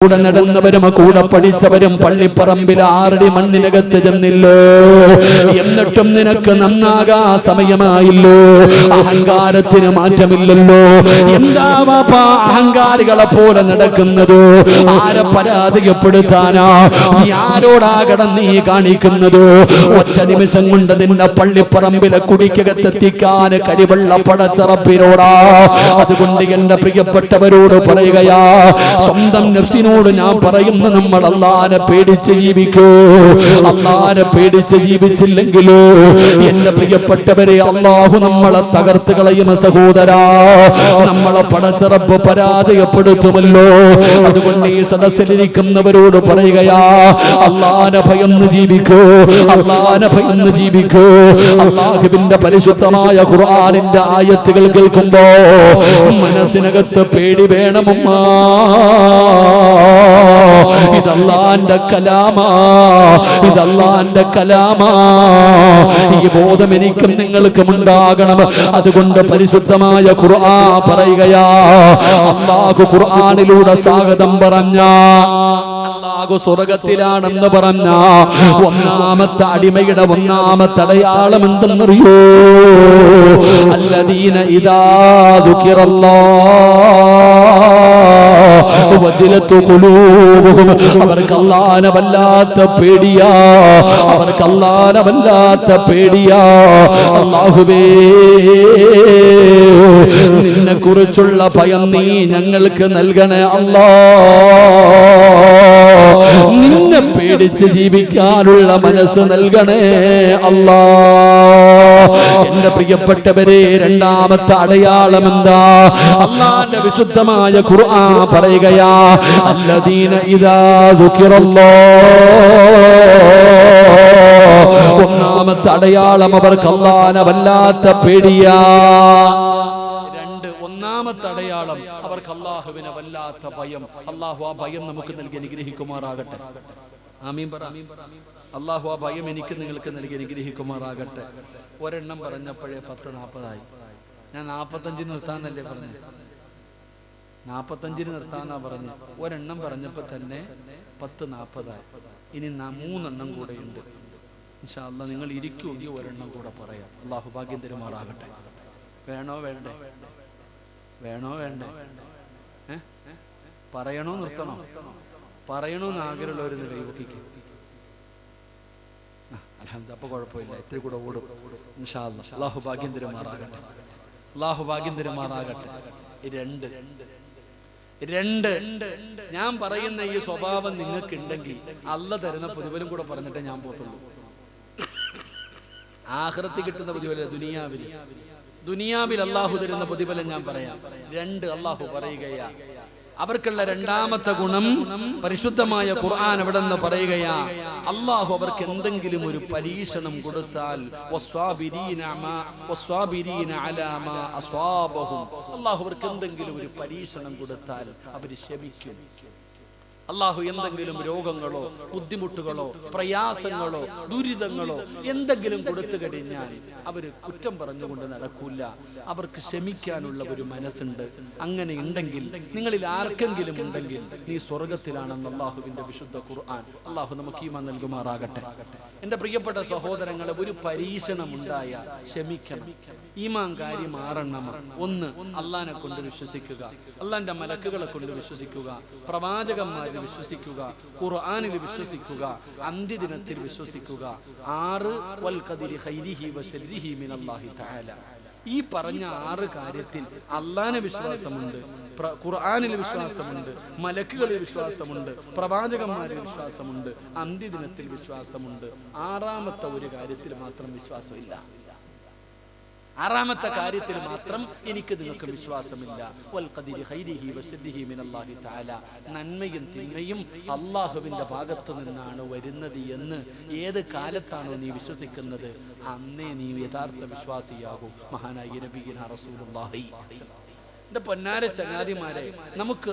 കൂടെ നടന്നവരും കൂടെ പഠിച്ചവരും പള്ളിപ്പറമ്പിൽ 6 അടി മണ്ണിനകത്ത് ചെന്നില്ലോ. എന്നിട്ടും നിനക്ക് നന്നാകാ സമയമായില്ലോ. അഹങ്കാരത്തിന് മാറ്റമില്ലല്ലോ. എന്താ വാപ്പാ അഹങ്കാരികളെ പോലെ നടക്കുന്നത്? ആരെ പരാജയപ്പെടുത്താനാ? നീ ആരോടാ കടന്നീ കാണിക്കുന്നത്? ഒറ്റ നിമിഷം കൊണ്ട് നിന്നെ പള്ളിപ്പറമ്പിലെ കുടിക്കകത്തെത്തിക്കാൻ കരിവെള്ള പടച്ചറപ്പിനോടാ. അതുകൊണ്ട് എന്റെ പ്രിയപ്പെട്ടവരോട് പറയുകയാ, സ്വന്തം നഫ്സിനോട് ഞാൻ പറയുന്നു, നമ്മൾ അല്ലാഹനെ പേടിച്ച് ജീവിക്കൂ. അല്ലാഹനെ പേടിച്ച് ജീവിച്ചില്ലെങ്കിലോ എന്റെ പ്രിയപ്പെട്ടവരെ അല്ലാഹു നമ്മളെ തകർത്ത് കളയും സഹോദരാ. നമ്മളെ പടച്ചറപ്പ് പരാജയപ്പെടുത്തുമല്ലോ. അതുകൊണ്ട് ഈ സദസ്സിലിരിക്കുന്നവരോട് പറയുകയാ, അല്ലാഹനെ ഭയന്ന് ജീവിക്കൂ. അല്ലാഹനെ ഭയന്ന് ജീവിക്കൂ. അല്ലാഹുവിന്റെ പരിശുദ്ധമായ ഖുർആനിന്റെ ആയത്തുകൾ കേൾക്കുമ്പോ മനസ്സിനകത്ത് പേടി വേണമമ്മ. ഇതല്ലാന്റെ കലാമാ, ഇതല്ലാന്റെ കലാമാ. ഈ ബോധം എനിക്കും നിങ്ങൾക്കും ഉണ്ടാകണം. അതുകൊണ്ട് പരിശുദ്ധമായ ഖുർആൻ പറയുകയാ, അല്ലാഹു ഖുർആനിലൂടെ സ്വാഗതം പറഞ്ഞ, അല്ലാഹു സ്വർഗ്ഗത്തിലാണെന്ന് പറഞ്ഞ ഒന്നാമത്തെ അടിമയുടെ ഒന്നാമത്തെ അടയാളം എന്തെന്നറിയോ? അല്ലദീന ഇദാ ദുകിറല്ലാഹു വജിലത്തു ഖുലൂബുഹും. അവർക്ക് അല്ലാഹനെ വല്ലാത്ത പേടിയാ. അവർക്ക് അല്ലാഹനെ വല്ലാത്ത പേടിയാ. അല്ലാഹുവേ, നിന്നെ കുറിച്ചുള്ള ഭയം നീ ഞങ്ങൾക്ക് നൽകണേ അല്ലാഹ്. നിന്നെ പേടിച്ച് ജീവിക്കാനുള്ള മനസ്സ് നൽകണേ അല്ലാഹ്. എന്റെ പ്രിയപ്പെട്ടവരെ, രണ്ടാമത്തെ അടയാളം എന്താ? അല്ലാഹുവിന്റെ വിശുദ്ധമായ ഖുർആൻ പറയുകയാ, അല്ലദീന ഇദാ ദുകിറല്ലാഹ്. ഒന്നാമത്തെ അടയാളം അവർക്ക് അല്ലാഹനെ വല്ലാത്ത പേടിയാ. ഒന്നാമത്തെ അടയാളം അവർക്ക് അല്ലാഹുവിനെ വല്ലാത്ത ഭയം. അല്ലാഹു ആ ഭയം നമുക്ക് നൽകി അനുഗ്രഹിക്കുമാറാകട്ടെ. ആമീൻ പറ. അല്ലാഹു ആ ഭയം എനിക്ക് നിങ്ങൾക്ക് നൽകി അനുഗ്രഹിക്കുമാറാകട്ടെ. ഒരെണ്ണം പറഞ്ഞപ്പോഴേ 10:40 ഞാൻ 45 നിർത്താനല്ലേ പറഞ്ഞു? 45 നിർത്താന്നാ പറഞ്ഞു. ഒരെണ്ണം പറഞ്ഞപ്പോ തന്നെ 10:40. ഇനി 3 എണ്ണം കൂടെ ഉണ്ട്. ഇൻഷാ അല്ലാഹ് നിങ്ങൾ ഇരിക്കുമെങ്കിൽ ഒരെണ്ണം കൂടെ പറയാം. അല്ലാഹു ഭാഗ്യം തരുമാറാകട്ടെ. വേണോ വേണ്ടേ? വേണോ വേണ്ടേ? പറയണോ നിർത്തണോ? പറയണോന്ന് ആഗ്രഹമുള്ളവർ കൈവക്കിക്കും. അപ്പൊ കുഴപ്പമില്ല, ഇത്തിരി കൂടെ ഓടും. ഇൻഷാ അല്ലാഹ്. അല്ലാഹു ഭാഗ്യം തരുമാറാകട്ടെ. അല്ലാഹു ഭാഗ്യം തരുമാറാകട്ടെ. രണ്ട് ഞാൻ പറയുന്ന ഈ സ്വഭാവം നിങ്ങൾക്ക് ഉണ്ടെങ്കിൽ അല്ലാഹ് തരുന്ന പ്രതിഫലം കൂടെ പറഞ്ഞിട്ടേ ഞാൻ പോത്തുള്ളൂ. ആഖിറത്തിൽ കിട്ടുന്ന പ്രതിഫലം ദുനിയാവിൽ അല്ലാഹു തരുന്ന പ്രതിഫലം ഞാൻ പറയാം. 2 അല്ലാഹു പറയുകയാ. അവർക്കുള്ള രണ്ടാമത്തെ ഗുണം പരിശുദ്ധമായ ഖുർആൻ അവിടെ നിന്ന് പറയുകയാ, അല്ലാഹു അവർക്ക് എന്തെങ്കിലും ഒരു പരീക്ഷണം കൊടുത്താൽ അല്ലാഹു അവർക്ക് എന്തെങ്കിലും ഒരു പരീക്ഷണം കൊടുത്താൽ അവർ ക്ഷമിക്കും. അല്ലാഹു എന്തെങ്കിലും രോഗങ്ങളോ ബുദ്ധിമുട്ടുകളോ പ്രയാസങ്ങളോ ദുരിതങ്ങളോ എന്തെങ്കിലും കൊടുത്തു കഴിഞ്ഞാൽ അവര് കുറ്റം പറഞ്ഞുകൊണ്ട് നടക്കൂല. അവർക്ക് ക്ഷമിക്കാനുള്ള ഒരു മനസ്സുണ്ട്. അങ്ങനെ ഉണ്ടെങ്കിൽ, നിങ്ങളിൽ ആർക്കെങ്കിലും ഉണ്ടെങ്കിൽ, നീ സ്വർഗത്തിലാണെന്ന് അല്ലാഹുവിന്റെ വിശുദ്ധ ഖുർആൻ. അല്ലാഹു നമുക്ക് ഈമാൻ നൽകുമാറാകട്ടെ. എന്റെ പ്രിയപ്പെട്ട സഹോദരങ്ങളെ, ഒരു പരീക്ഷണം ഉണ്ടായ ക്ഷമിക്കണം. ഈമാൻ കാര്യം 6 എണ്ണം. 1, അല്ലാഹനെ കൊണ്ട് വിശ്വസിക്കുക, അല്ലാഹുവിന്റെ മലക്കുകളെ കൊണ്ട് വിശ്വസിക്കുക, പ്രവാചകന്മാരിൽ വിശ്വസിക്കുക, ഖുർആനിൽ വിശ്വസിക്കുക, അന്ത്യദിനത്തിൽ വിശ്വസിക്കുക. 6 വൽ ഖദരി ഖൈരിഹി വശർരിഹി മിനല്ലാഹി തആല. ഈ പറഞ്ഞ 6 കാര്യത്തിൽ അല്ലാഹനെ വിശ്വാസമുണ്ട്, ഖുർആനിൽ വിശ്വാസമുണ്ട്, മലക്കുകളിൽ വിശ്വാസമുണ്ട്, പ്രവാചകന്മാരിൽ വിശ്വാസമുണ്ട്, അന്ത്യദിനത്തിൽ വിശ്വാസമുണ്ട്. 6ാമത്തെ ഒരു കാര്യത്തിൽ മാത്രം വിശ്വാസമില്ല. 6ാമത്തെ കാര്യത്തിൽ മാത്രം എനിക്ക് നിങ്ങൾക്ക് വിശ്വാസമില്ല. വൽ ഖദരി ഖൈരിഹി വശർരിഹി മിനല്ലാഹി തആല. നന്മയും തിന്മയും അല്ലാഹുവിന്റെ ഭാഗത്തു നിന്നാണ് വരുന്നത് എന്ന് ഏത് കാലത്താണോ നീ വിശ്വസിക്കുന്നത്, അന്നേ നീ യഥാർത്ഥ വിശ്വാസിയാകും. മഹാനായ നബിയുനാ റസൂലുള്ളാഹി. എന്റെ പൊന്നാര ചങ്ങാതിമാരെ, നമുക്ക്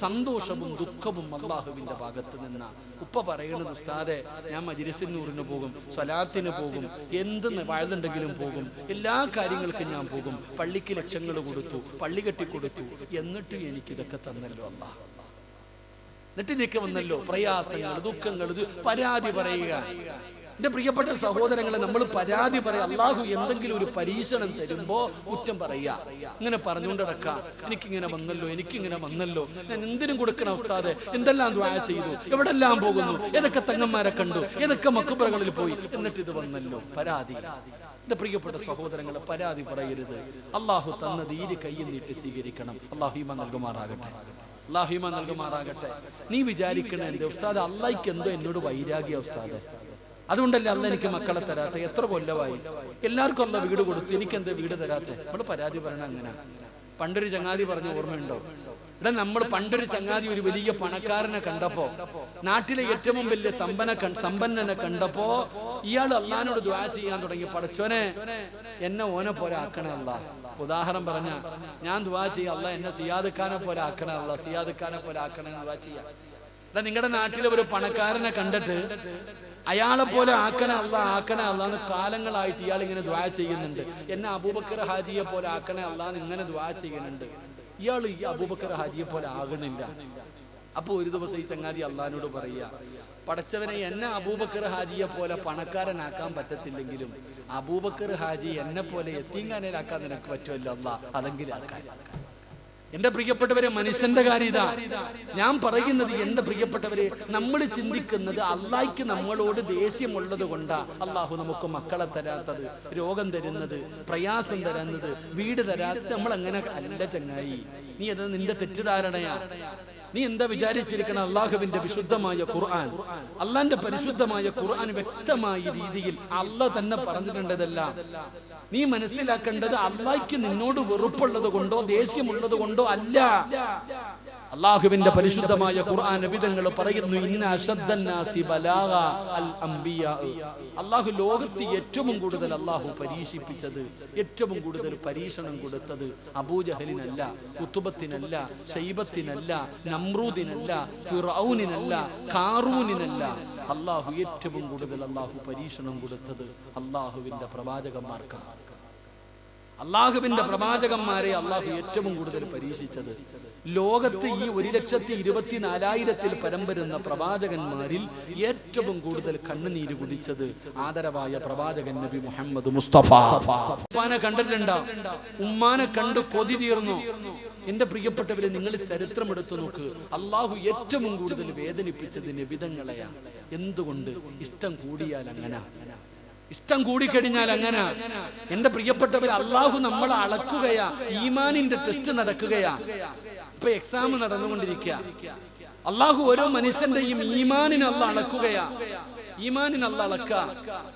സന്തോഷവും ദുഃഖവും അല്ലാഹുവിന്റെ ഭാഗത്ത് നിന്ന. ഉപ്പ പറയുന്നത്, ഉസ്താദെ ഞാൻ മജ്‌ലിസിൻ നൂറിന് പോകും, സ്വലാത്തിന് പോകും, എന്ത് വഴുതുണ്ടെങ്കിലും പോകും, എല്ലാ കാര്യങ്ങൾക്കും ഞാൻ പോകും, പള്ളിക്ക് ലക്ഷങ്ങൾ കൊടുത്തു, പള്ളി കെട്ടിക്കൊടുത്തു, എന്നിട്ടും എനിക്കിതൊക്കെ തന്നല്ലോ അല്ലാഹ്. നെറ്റിലേക്ക് വന്നല്ലോ പ്രയാസങ്ങൾ, ദുഃഖങ്ങൾ, പരാതി പറയുക. എന്റെ പ്രിയപ്പെട്ട സഹോദരങ്ങളെ, നമ്മൾ പരാതി പറയാം. അള്ളാഹു എന്തെങ്കിലും ഒരു പരീക്ഷണം തരുമ്പോ കുറ്റം പറയുക, ഇങ്ങനെ പറഞ്ഞുകൊണ്ട് നടക്കാം. എനിക്കിങ്ങനെ വന്നല്ലോ, ഞാൻ എന്തിനും കൊടുക്കണം ഉസ്താദെ, എന്തെല്ലാം ദുആ ചെയ്തു, എവിടെല്ലാം പോകുന്നു, ഏതൊക്കെ തങ്ങന്മാരെ കണ്ടു, ഏതൊക്കെ മക്ബറകളിൽ പോയി, എന്നിട്ട് ഇത് വന്നല്ലോ. പരാതി. എന്റെ പ്രിയപ്പെട്ട സഹോദരങ്ങളെ, പരാതി പറയരുത്. അള്ളാഹു തന്നത് ഈ കയ്യിൽ നീട്ടി സ്വീകരിക്കണം. അള്ളാഹു ഈമാൻ നൽകുമാറാകട്ടെ. നീ വിചാരിക്കണ എന്റെ ഉസ്താദ്, അള്ളാഹിക്ക് എന്തോ എന്നോട് വൈരാഗ്യ ഉസ്താദ്, അതുകൊണ്ടല്ലേ അല്ല എനിക്ക് മക്കളെ തരാത്ത. എത്ര കൊല്ലമായി എല്ലാവർക്കും അല്ല വീട് കൊടുത്തു, എനിക്കെന്താ വീട് തരാത്ത? നമ്മൾ പരാതി പറയണ അങ്ങനെ. പണ്ടൊരു ചങ്ങാതി പറഞ്ഞ ഓർമ്മയുണ്ടോ? ഇവിടെ നമ്മൾ പണ്ടൊരു ചങ്ങാതി ഒരു വലിയ പണക്കാരനെ കണ്ടപ്പോ, നാട്ടിലെ ഏറ്റവും വലിയ സമ്പന്നനെ കണ്ടപ്പോ ഇയാൾ അള്ളാഹിനോട് ദുആ ചെയ്യാൻ തുടങ്ങി. പടച്ചോനെ, എന്നെ ഓനെ പോലെ ആക്കണേ അല്ലാ. ഉദാഹരണം പറഞ്ഞ, ഞാൻ ദുആ ചെയ്യാം, അല്ലാ എന്നെ സിയാദ് ഖാനെ പോലെ ആക്കണേ അല്ലാ, സിയാദ് ഖാനെ പോലെ ആക്കണേ ദുആ ചെയ്യാം. നിങ്ങളുടെ നാട്ടിലെ ഒരു പണക്കാരനെ കണ്ടിട്ട് അയാളെ പോലെ ആക്കണേ അല്ലാന്ന് കാലങ്ങളായിട്ട് ഇയാൾ ഇങ്ങനെ ദുആ ചെയ്യുന്നുണ്ട്. എന്നെ അബൂബക്കർ ഹാജിയെ പോലെ ആക്കണേ അല്ലാന്ന് ഇങ്ങനെ ദുആ ചെയ്യുന്നുണ്ട്. ഇയാൾ ഈ അബൂബക്കർ ഹാജിയെ പോലെ ആകണില്ല. അപ്പൊ ഒരു ദിവസം ഈ ചങ്ങാതി അള്ളാഹിനോട് പറയുക, പടച്ചവനെ, എന്നെ അബൂബക്കർ ഹാജിയെ പോലെ പണക്കാരനാക്കാൻ പറ്റത്തില്ലെങ്കിലും അബൂബക്കർ ഹാജി എന്നെ പോലെ യത്തീംഖാനയിലാക്കാൻ നിനക്ക് പറ്റുമല്ലോ അല്ലാ, അതെങ്കിലും ആക്കാൻ. എന്റെ പ്രിയപ്പെട്ടവരെ, മനുഷ്യന്റെ കാര്യം ഇതാ ഞാൻ പറയുന്നത്. എന്റെ പ്രിയപ്പെട്ടവരെ, നമ്മൾ ചിന്തിക്കുന്നത് അള്ളാഹിക്ക് നമ്മളോട് ദേഷ്യമുള്ളത് കൊണ്ടാ അള്ളാഹു നമുക്ക് മക്കളെ തരാത്തത്, രോഗം തരുന്നത്, പ്രയാസം തരുന്നത്, വീട് തരാത്തത്. നമ്മൾ അങ്ങനെ അല്ല ചങ്ങായി. നീ അത് നിന്റെ തെറ്റിദ്ധാരണയാ. നീ എന്താ വിചാരിച്ചിരിക്കണം? അള്ളാഹുവിന്റെ വിശുദ്ധമായ ഖുർആൻ, അള്ളാന്റെ പരിശുദ്ധമായ ഖുർആൻ വ്യക്തമായ രീതിയിൽ അള്ളാഹ് തന്നെ പറഞ്ഞിട്ടുണ്ടതെല്ലാം. നീ മനസ്സിലാക്കേണ്ടത് അള്ളാഹിക്ക് നിന്നോട് വെറുപ്പുള്ളത് കൊണ്ടോ ദേഷ്യമുള്ളത് കൊണ്ടോ അല്ല. അള്ളാഹുവിന്റെ പരിശുദ്ധമായ ഖുർആൻ നബിതങ്ങൾ പറയുന്നു, ഇന്ന അശദ്ദന്നാസി ബലാഗ അൽ അംബിയാ. അള്ളാഹു ലോകത്ത് ഏറ്റവും കൂടുതൽ അള്ളാഹു പരീക്ഷിപ്പിച്ചത്, ഏറ്റവും കൂടുതൽ പരീക്ഷണം കൊടുത്തത് അബൂജഹലിനല്ല, ഉത്തുബത്തിനല്ല, ശൈബത്തിനല്ല, നമ്രൂദിനല്ല, ഫിർഔനിനല്ല, ഖാറൂനിനല്ല. അള്ളാഹു ഏറ്റവും കൂടുതൽ അള്ളാഹു പരീക്ഷണം കൊടുത്തത് അള്ളാഹുവിന്റെ പ്രവാചകന്മാർക്കാണ്. അള്ളാഹുവിന്റെ പ്രവാചകന്മാരെ അള്ളാഹു ഏറ്റവും കൂടുതൽ പരീക്ഷിച്ചത്. ലോകത്ത് ഈ 1,24,000 പരം വരുന്ന പ്രവാചകന്മാരിൽ ഏറ്റവും കൂടുതൽ കണ്ണുനീര് കുടിച്ചത് ആദരവായ പ്രവാചകൻ നബി മുഹമ്മദ് മുസ്തഫ. ഉമ്മാനെ കണ്ടിട്ടുണ്ടോ? ഉമ്മാനെ കണ്ടു കൊതി തീർന്നു. എന്റെ പ്രിയപ്പെട്ടവരെ, നിങ്ങൾ ചരിത്രം എടുത്തു നോക്ക്. അള്ളാഹു ഏറ്റവും കൂടുതൽ വേദനിപ്പിച്ചത് നബിതങ്ങളെയാ. എന്തുകൊണ്ട്? ഇഷ്ടം കൂടിയാൽ അങ്ങനെ, ഇഷ്ടം കൂടിക്കഴിഞ്ഞാൽ അങ്ങനെ. എന്റെ പ്രിയപ്പെട്ടവർ, അള്ളാഹു നമ്മളെ അളക്കുകയാ. ഈമാനിന്റെ ടെസ്റ്റ് നടക്കുകയാ. ഇപ്പൊ എക്സാം നടന്നുകൊണ്ടിരിക്കുക. അള്ളാഹു ഓരോ മനുഷ്യന്റെയും ഈമാനിനെ അള്ളാഹ് അളക്കുകയാ. ഈമാനിനെ അള്ളാഹ് അളക്കുക.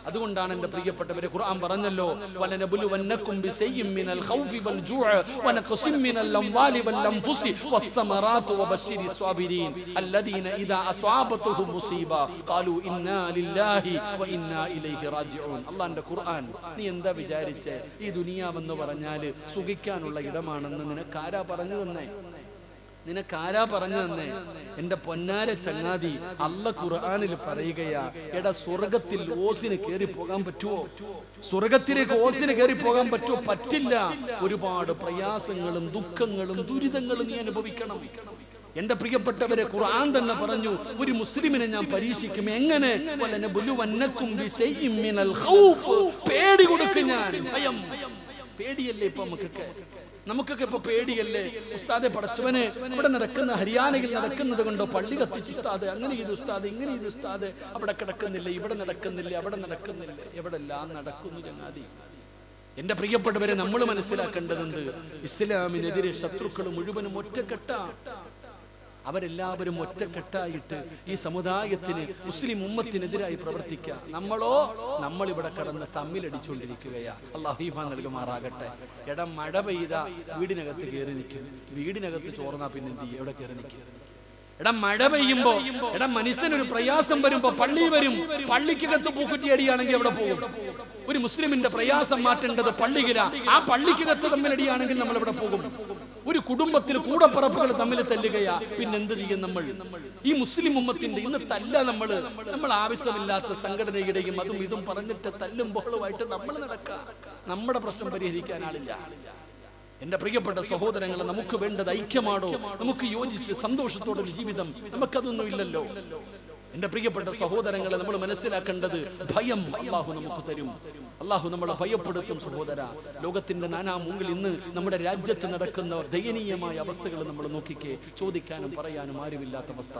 അതുകൊണ്ടാണ് എന്റെ പ്രിയപ്പെട്ടവരെ, ഖുർആൻ പറഞ്ഞല്ലോ, വലനബുലുവന്നകും ബിശൈഇൻ മിനൽ ഖൗഫി വൽ ജൂഅ വനഖസിൻ മിനൽ അംവാലി വൽ അൻഫുസി വസ്സമറാത്തു വബശ്ശിരി സ്വാബിരീൻ അല്ലദീന ഇദാ അസ്വാബതുഹും മുസീബ ഖാലു ഇന്നാ ലില്ലാഹി വ ഇന്നാ ഇലൈഹി റാജിഊൻ. അല്ലാഹുവിന്റെ ഖുർആൻ. നീ എന്താ വിചാരിച്ചേ? ഈ ദുനിയാവെന്ന് പറഞ്ഞാൽ സുഖിക്കാനുള്ള ഇടമാണെന്ന് നിനക്കാരാ പറഞ്ഞു തന്നെ? നിനക്കാരാ പറഞ്ഞു തന്നെ? എന്റെ പൊന്നാര ചങ്ങാതി, അല്ലാഹ് ഖുർആനിൽ പറയുകയാ, എടാ സ്വർഗത്തിൽ ഓസിന് കയറി പോകാൻ പറ്റുമോ? സ്വർഗത്തിലേക്ക് ഓസിന് കയറി പോകാൻ പറ്റുമോ? പറ്റില്ല. ഒരുപാട് പ്രയാസങ്ങളും ദുഃഖങ്ങളും ദുരിതങ്ങളും നീ അനുഭവിക്കണം. എന്റെ പ്രിയപ്പെട്ടവരെ, ഖുർആൻ തന്നെ പറഞ്ഞു, ഒരു മുസ്ലിമിനെ ഞാൻ പരീക്ഷിക്കും. എങ്ങനെ? വലനബുലുവന്നകും ബിശൈഇൻ മിനൽ ഖൗഫ്. പേടി കൊടുക്കും ഞാൻ. ഭയം. പേടിയല്ലേ ഇപ്പൊ നമുക്കൊക്കെ ഇപ്പൊ പേടിയല്ലേ? ഉസ്താദെ, പടച്ചവനെ, ഇവിടെ നടക്കുന്ന, ഹരിയാനയിൽ നടക്കുന്നത് കൊണ്ടോ പള്ളി കത്തിച്ചു ഉസ്താദ്, അങ്ങനെ ചെയ്തു ഉസ്താദ്, ഇങ്ങനെ ചെയ്തു ഉസ്താദ്, അവിടെ കിടക്കുന്നില്ല, ഇവിടെ നടക്കുന്നില്ല, അവിടെ നടക്കുന്നില്ല, എവിടെല്ലാം നടക്കുന്നു ചങ്ങാതി. എന്റെ പ്രിയപ്പെട്ടവരെ, നമ്മൾ മനസ്സിലാക്കേണ്ടതുണ്ട്, ഇസ്ലാമിനെതിരെ ശത്രുക്കൾ മുഴുവനും ഒറ്റക്കെട്ടാണ്. അവരെല്ലാവരും ഒറ്റക്കെട്ടായിട്ട് ഈ സമുദായത്തിന്, മുസ്ലിം ഉമ്മത്തിനെതിരായി പ്രവർത്തിക്കുക. നമ്മളിവിടെ കിടന്ന് തമ്മിലടിച്ചുകൊണ്ടിരിക്കുകയാ. അല്ലാഹു ഈമാൻ നൽകുമാറാകട്ടെ. എടാ, മഴ പെയ്ത വീടിനകത്ത് കയറി നിൽക്കും, വീടിനകത്ത് ചോർന്നാ പിന്നെ എന്ത് ചെയ്യും? എവിടെ കയറി നിൽക്കും? എടാ, മഴ പെയ്യുമ്പോ, എടാ മനുഷ്യനൊരു പ്രയാസം വരുമ്പോ പള്ളി വരും. പള്ളിക്കകത്ത് പൂക്കുറ്റിയടിയാണെങ്കിൽ എവിടെ പോകും? ഒരു മുസ്ലിമിന്റെ പ്രയാസം മാറ്റേണ്ടത് പള്ളിയിലാ. ആ പള്ളിക്കകത്ത് തമ്മിലടിയാണെങ്കിൽ നമ്മൾ എവിടെ പോകും? ഒരു കുടുംബത്തിൽ കൂടപ്പറപ്പുകൾ തമ്മിൽ തല്ലുകയാ. പിന്നെ എന്ത് ചെയ്യും നമ്മൾ? ഈ മുസ്ലിം ഉമ്മത്തിന്റെ ഇന്ന് തല്ല നമ്മൾ ആവശ്യമില്ലാത്ത സംഘടനയുടെയും അതും ഇതും പറഞ്ഞിട്ട് തല്ലും ബഹളവുമായിട്ട് നമ്മൾ നടക്കുക. നമ്മുടെ പ്രശ്നം പരിഹരിക്കാൻ ആളില്ല. എന്റെ പ്രിയപ്പെട്ട സഹോദരങ്ങളെ, നമുക്ക് വേണ്ടത് ഐക്യമാണോ? നമുക്ക് യോജിച്ച് സന്തോഷത്തോടെ ജീവിതം? നമുക്കതൊന്നും ഇല്ലല്ലോ. എന്റെ പ്രിയപ്പെട്ട സഹോദരങ്ങളെ, നമ്മൾ മനസ്സിലാക്കേണ്ടത് ഭയം അല്ലാഹു നമുക്ക് തരും. അല്ലാഹു നമ്മളെ ഭയപ്പെടുത്തും. സഹോദര, ലോകത്തിന്റെ നാനാമൂലയിൽ ഇന്ന് നമ്മുടെ രാജ്യത്ത് നടക്കുന്ന ദയനീയമായ അവസ്ഥകൾ നമ്മൾ നോക്കിക്കേ. ചോദിക്കാനും പറയാനും ആരുമില്ലാത്ത അവസ്ഥ,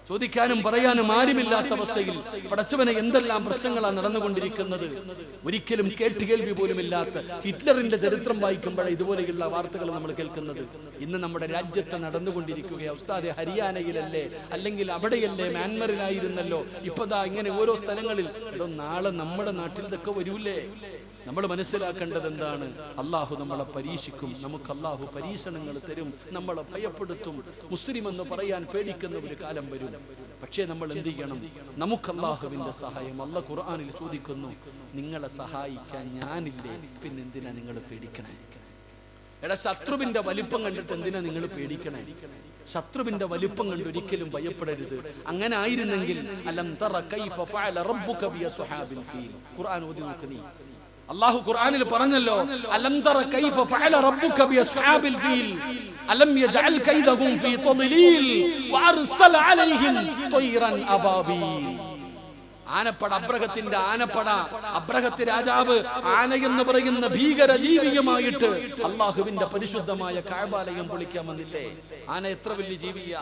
ചോദിക്കാനും പറയാനും ആരുമില്ലാത്ത അവസ്ഥയിൽ പടച്ചവനെ എന്തെല്ലാം പ്രശ്നങ്ങളാണ് നടന്നുകൊണ്ടിരിക്കുന്നത്. ഒരിക്കലും കേട്ടുകേൾവി പോലും ഇല്ലാത്ത ഹിറ്റ്ലറിന്റെ ചരിത്രം വായിക്കുമ്പോഴേ ഇതുപോലെയുള്ള വാർത്തകൾ നമ്മൾ കേൾക്കുന്നത്. ഇന്ന് നമ്മുടെ രാജ്യത്ത് നടന്നുകൊണ്ടിരിക്കുകയാണ്. ഉസ്താദെ, ഹരിയാനയിലല്ലേ, അല്ലെങ്കിൽ അവിടെയല്ലേ, മ്യാൻമറിലായിരുന്നല്ലോ, ഇപ്പതാ ഇങ്ങനെ ഓരോ സ്ഥലങ്ങളിൽ. നാളെ നമ്മുടെ നാട്ടിൽ ഇതൊക്കെ വരൂലേ? നമ്മൾ മനസ്സിലാക്കേണ്ടത് എന്താണ്? അള്ളാഹു നമ്മളെ പരീക്ഷിക്കും. നമുക്ക് അള്ളാഹു പരീക്ഷണങ്ങൾ തരും, നമ്മളെ ഭയപ്പെടുത്തും. മുസ്ലിം എന്ന് പറയാൻ പേടിക്കുന്ന ഒരു കാലം വരും. പക്ഷേ നമ്മൾ എന്ത് ചെയ്യണം? നമുക്ക് അള്ളാഹുവിന്റെ സഹായം. അല്ലാഹു ഖുർആനിൽ ചോദിക്കുന്നു, നിങ്ങളെ സഹായിക്കാൻ ഞാനില്ലേ, പിന്നെന്തിനാ നിങ്ങൾ പേടിക്കണേ? എടാ, ശത്രുവിന്റെ വലിപ്പം കണ്ടിട്ട് എന്തിനാ നിങ്ങൾ പേടിക്കണേ? ശത്രുവിന്റെ വലിപ്പം കണ്ട് ഒരിക്കലും ഭയപ്പെടരുത്. അങ്ങനെ ആയിരുന്നെങ്കിൽ അലം തറ കൈഫ ഫഅല റബ്ബുക ബി അസ്ഹാബിൽ ഫീൽ, ഖുർആൻ ഓതി നോക്ക് നീ. അല്ലാഹു ഖുർആനിൽ പറഞ്ഞല്ലോ, അലം തറ കൈഫ ഫഅല റബ്ബുക ബി അസ്ഹാബിൽ ഫീൽ അലം യജഅൽ കൈദഹും ഫീ തദ്ലീൽ വഅർസല അലൈഹിം ത്വയ്റൻ അബാബീൽ. ആനപ്പട, അബ്രഹത്തിന്റെ ആനപ്പട, അബ്രഹത്ത് രാജാവ് ആനയെന്ന് പറയുന്ന ഭീകര ജീവിയുമായിട്ട് അള്ളാഹുവിന്റെ പരിശുദ്ധമായ കഅബാലയം പൊളിക്കാൻ വന്നില്ലേ? ആന എത്ര വലിയ ജീവിയാ!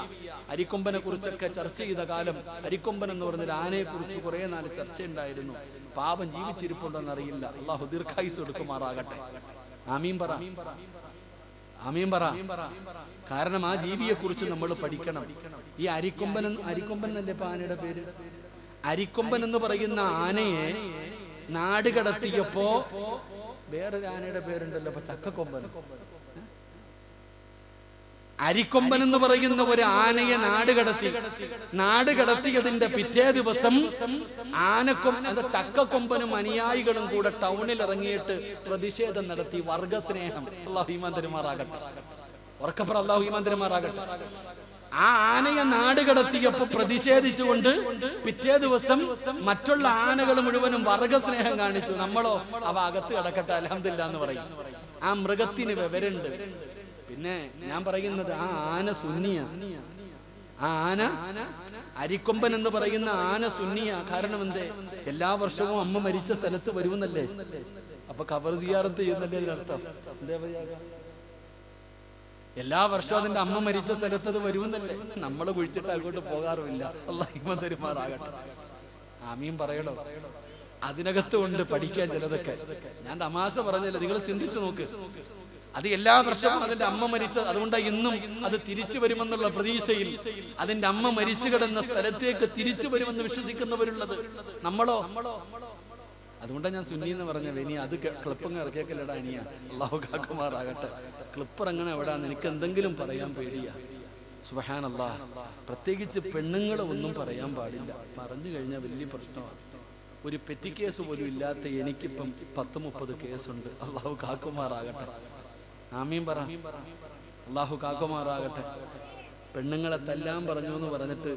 അരിക്കൊമ്പനെ കുറിച്ചൊക്കെ ചർച്ച ചെയ്ത കാലം. അരിക്കൊമ്പൻ എന്ന് പറഞ്ഞൊരു ആനയെ കുറിച്ച് കുറെ നാല് ചർച്ചയുണ്ടായിരുന്നു. പാപം ജീവിച്ചിരിപ്പുണ്ടെന്ന് അറിയില്ല. അള്ളാഹു ദീർഘായുസ് കൊടുക്കുമാറാകട്ടെ. ആമീൻ പറ, ആമീൻ പറ. കാരണം ആ ജീവിയെ കുറിച്ച് നമ്മൾ പഠിക്കണം. ഈ അരിക്കൊമ്പൻ എന്നല്ലേ ഇപ്പൊ ആനയുടെ പേര്? അരിക്കൊമ്പൻ എന്ന് പറയുന്ന ആനയെ നാട് കടത്തിയപ്പോ വേറൊരു ആനയുടെ പേരുണ്ടല്ലോ, ഇപ്പൊ ചക്കക്കൊമ്പൻ. അരിക്കൊമ്പൻ എന്ന് പറയുന്ന ഒരു ആനയെ നാട് കടത്തിയതിന്റെ പിറ്റേ ദിവസം ചക്കക്കൊമ്പനും അനുയായികളും കൂടെ ടൗണിൽ ഇറങ്ങിയിട്ട് പ്രതിഷേധം നടത്തി. വർഗസ്നേഹം. അല്ലാഹു ഈമാൻ തരുമാറാകട്ടെ. ഉറക്കപ്പുറ അല്ലാഹു ഈമാൻ തരുമാറാകട്ടെ. ആ ആനയെ നാട് കടത്തിയപ്പോ പ്രതിഷേധിച്ചുകൊണ്ട് പിറ്റേ ദിവസം മറ്റുള്ള ആനകൾ മുഴുവനും വർഗസ്നേഹം കാണിച്ചു. നമ്മളോ അവ അകത്ത് കിടക്കട്ടെ അൽഹംദുലില്ലാ എന്ന് പറയും. ആ മൃഗത്തിന് വിവരണ്ട്. പിന്നെ ഞാൻ പറയുന്നത്, ആ ആന സുന്നിയ. ആ ആന, അരിക്കൊമ്പൻ എന്ന് പറയുന്ന ആന സുന്നിയ. കാരണം എന്തേ? എല്ലാ വർഷവും അമ്മ മരിച്ച സ്ഥലത്ത് വരുമെന്നല്ലേ? അപ്പൊ ഖബർ സിയാറത്ത് ചെയ്യുന്നല്ലേ അതിനർത്ഥം? എന്തേ? എല്ലാ വർഷവും അതിന്റെ അമ്മ മരിച്ച സ്ഥലത്ത് അത് വരുമെന്നല്ലേ? നമ്മള് കുഴിച്ചിട്ട് അങ്ങോട്ട് പോകാറുമില്ല. അല്ലാഹു ഈമാൻ തരുമാറാകട്ടെ. ആമീൻ പറയടോ. അതിനകത്ത് കൊണ്ട് പഠിക്കാൻ ചിലതൊക്കെ. ഞാൻ തമാശ പറഞ്ഞില്ല, നിങ്ങൾ ചിന്തിച്ചു നോക്ക്. അത് എല്ലാ വർഷവും അതിന്റെ അമ്മ മരിച്ച, അതുകൊണ്ടാണ് ഇന്നും അത് തിരിച്ചു വരുമെന്നുള്ള പ്രതീക്ഷയിൽ അതിന്റെ അമ്മ മരിച്ചു കിടന്ന സ്ഥലത്തേക്ക് തിരിച്ചു വരുമെന്ന് വിശ്വസിക്കുന്നവരുള്ളത്. നമ്മളോ? അതുകൊണ്ടാണ് ഞാൻ സുന്നി എന്ന് പറഞ്ഞത്. ഇനി അത് ക്ലിപ്പങ്ങ് ഇറക്കിയേക്കല്ലടാ ഇനിയാ. അല്ലാഹു കാക്കുമാറാകട്ടെ. ക്ലിപ്പ് ഇറങ്ങണ എവിടാന്ന് എനിക്ക് എന്തെങ്കിലും പറയാൻ പേടിയാ. സുബ്ഹാനല്ലാഹ്. പ്രത്യേകിച്ച് പെണ്ണുങ്ങളെ ഒന്നും പറയാൻ പാടില്ല. പറഞ്ഞു കഴിഞ്ഞാൽ വലിയ പ്രശ്നമാണ്. ഒരു പെറ്റി കേസ് പോലും ഇല്ലാത്ത എനിക്കിപ്പം 10-30 കേസുണ്ട്. അല്ലാഹു കാക്കുമാറാകട്ടെ. ആമീൻ പറ. അല്ലാഹു കാക്കുമാറാകട്ടെ. പെണ്ണുങ്ങളെ തല്ലാൻ പറഞ്ഞു എന്ന് പറഞ്ഞിട്ട്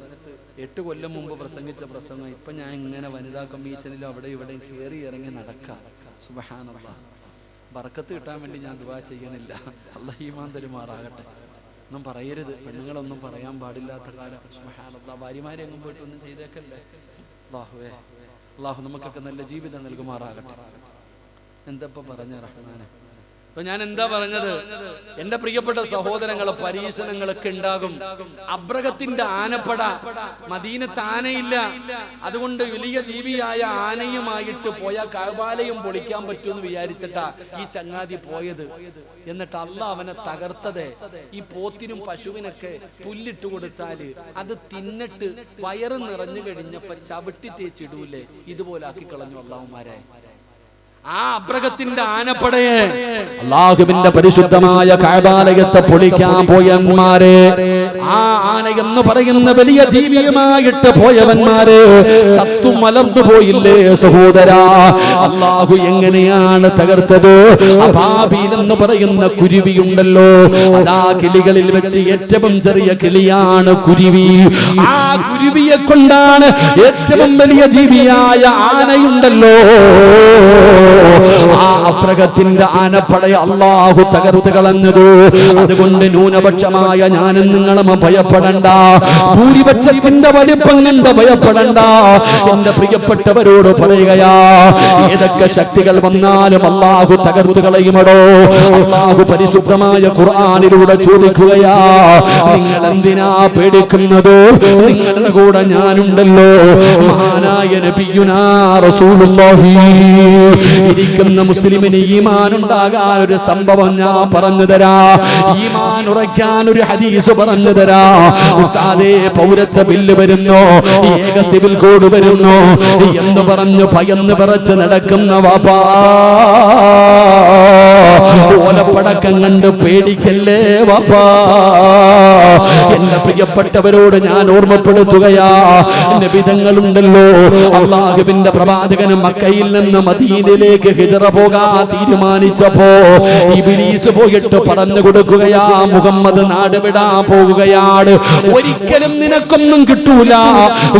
8 കൊല്ലം മുമ്പ് പ്രസംഗിച്ച പ്രസംഗം ഇപ്പൊ ഞാൻ ഇങ്ങനെ വനിതാ കമ്മീഷനിലും അവിടെ ഇവിടെയും കയറി ഇറങ്ങി നടക്കാം. സുബ്ഹാനല്ലാഹ്. ബർക്കത്ത് കിട്ടാൻ വേണ്ടി ഞാൻ ദുആ ചെയ്യണില്ല. അല്ലാഹു ഈമാൻ തരുമാറാകട്ടെ. ഒന്നും പറയരുത്, പെണ്ണുങ്ങളൊന്നും പറയാൻ പാടില്ലാത്ത കാലം. സുബ്ഹാനല്ലാഹ്. ഭാര്യമാരെ എങ്ങും പോയിട്ട് ഒന്നും ചെയ്തേക്കല്ലേ. അല്ലാഹുവേ, അല്ലാഹു നമുക്കൊക്കെ നല്ല ജീവിതം നൽകുമാറാകട്ടെ. എന്തപ്പോ പറഞ്ഞ റഹ്മാനെ? അപ്പൊ ഞാൻ എന്താ പറഞ്ഞത്? എന്റെ പ്രിയപ്പെട്ട സഹോദരങ്ങളെ, പരീക്ഷണങ്ങളൊക്കെ ഉണ്ടാകും. അബ്രഹത്തിന്റെ ആനപ്പട, മദീനത്ത് ആനയില്ല. അതുകൊണ്ട് വലിയ ജീവിയായ ആനയുമായിട്ട് പോയ കഅബാലയം പൊളിക്കാൻ പറ്റുമെന്ന് വിചാരിച്ചിട്ടാ ഈ ചങ്ങാതി പോയത്. എന്നിട്ട് അല്ലാഹ് അവനെ തകർത്തത്. ഈ പോത്തിനും പശുവിനൊക്കെ പുല്ലിട്ട് കൊടുത്താല് അത് തിന്നിട്ട് വയറ് നിറഞ്ഞു കഴിഞ്ഞപ്പോ ചവിട്ടി തേച്ചിടൂലേ, ഇതുപോലെ ആക്കി കളഞ്ഞു അല്ലാഹുമാരെ. ആ അബ്രഹത്തിന്റെ ആനപ്പടയെ, അല്ലാഹുവിന്റെ പരിശുദ്ധമായ കഅബാലയത്തെ പൊളിക്കാൻ പോയവന്മാരെ, ആ ആന എന്ന് പറയുന്ന വലിയ ജീവിയുമായിട്ട് പോയവന്മാരെ സത്തു മലർന്നു പോയില്ലേ സഹോദരാ? അല്ലാഹു എങ്ങനെയാണ് തകർത്തത്? അബാബീൽ എന്ന് പറയുന്ന കുരുവിയുണ്ടല്ലോ, അതാ കിളികളിൽ വെച്ച് ഏറ്റവും ചെറിയ കിളിയാണ് കുരുവി. ആ കുരുവിയെ കൊണ്ടാണ് ഏറ്റവും വലിയ ജീവിയായ ആനയുണ്ടല്ലോ ആ അപ്രകത്തിന്റെ ആനപ്പടയെ അള്ളാഹു തകർത്ത് കളഞ്ഞത്. അതുകൊണ്ട് ന്യൂനപക്ഷമായ ഞാനും നിങ്ങളും ഭയപ്പെടണ്ട, ഭൂരിപക്ഷത്തിന്റെ വലിപ്പം കണ്ട് ഭയപ്പെടണ്ട. എന്റെ പ്രിയപ്പെട്ടവരോട് പറയുകയാ, ഏതൊക്കെ ശക്തികൾ വന്നാലും അള്ളാഹു തകർത്ത് കളയുമടോ. അള്ളാഹു പരിശുദ്ധമായ ഖുർആനിലൂടെ ചോദിക്കുകയാ, നിങ്ങൾ എന്തിനാ പേടിക്കുന്നത്? നിങ്ങളുടെ കൂടെ ഞാനുണ്ടല്ലോ. മഹാനായ നബിയുനാ റസൂലുള്ളാഹി ഇരിക്കുന്ന മുസ്ലിമിന് ഈമാൻ ഉണ്ടാകാൻ ഒരു സംഭവം ഞാൻ പറഞ്ഞു തരാ, ഈമാൻ ഉറയ്ക്കാൻ ഒരു ഹദീസ് പറഞ്ഞു തരാ. ഉസ്താദേ, പൗരത്വ ബില്ല് വരുന്നു, ഏക സിവിൽ കോഡ് വരുന്നു എന്ന് പറഞ്ഞു ഭയന്ന് പറച്ച് നടക്കുന്ന വാപ്പാ, ഓലപ്പടക്കം കണ്ട് പേടിക്കല്ലേ വാപ്പാ. എന്റെ പ്രിയപ്പെട്ടവരോട് ഞാൻ ഓർമ്മപ്പെടുത്തുകയാ, നബിതങ്ങളുണ്ടല്ലോ, അള്ളാഹുവിന്റെ പ്രവാചകനും മക്കയിൽ നിന്ന് മദീനയിലേക്ക് ഹിജറ പോകാൻ തീരുമാനിച്ചപ്പോ ഇബ്ലീസ് പോയിട്ട് പറഞ്ഞു കൊടുക്കുകയാ, മുഹമ്മദ് നാട് വിടാൻ പോവുകയാണ്, ഒരിക്കലും നിനക്കൊന്നും കിട്ടൂല,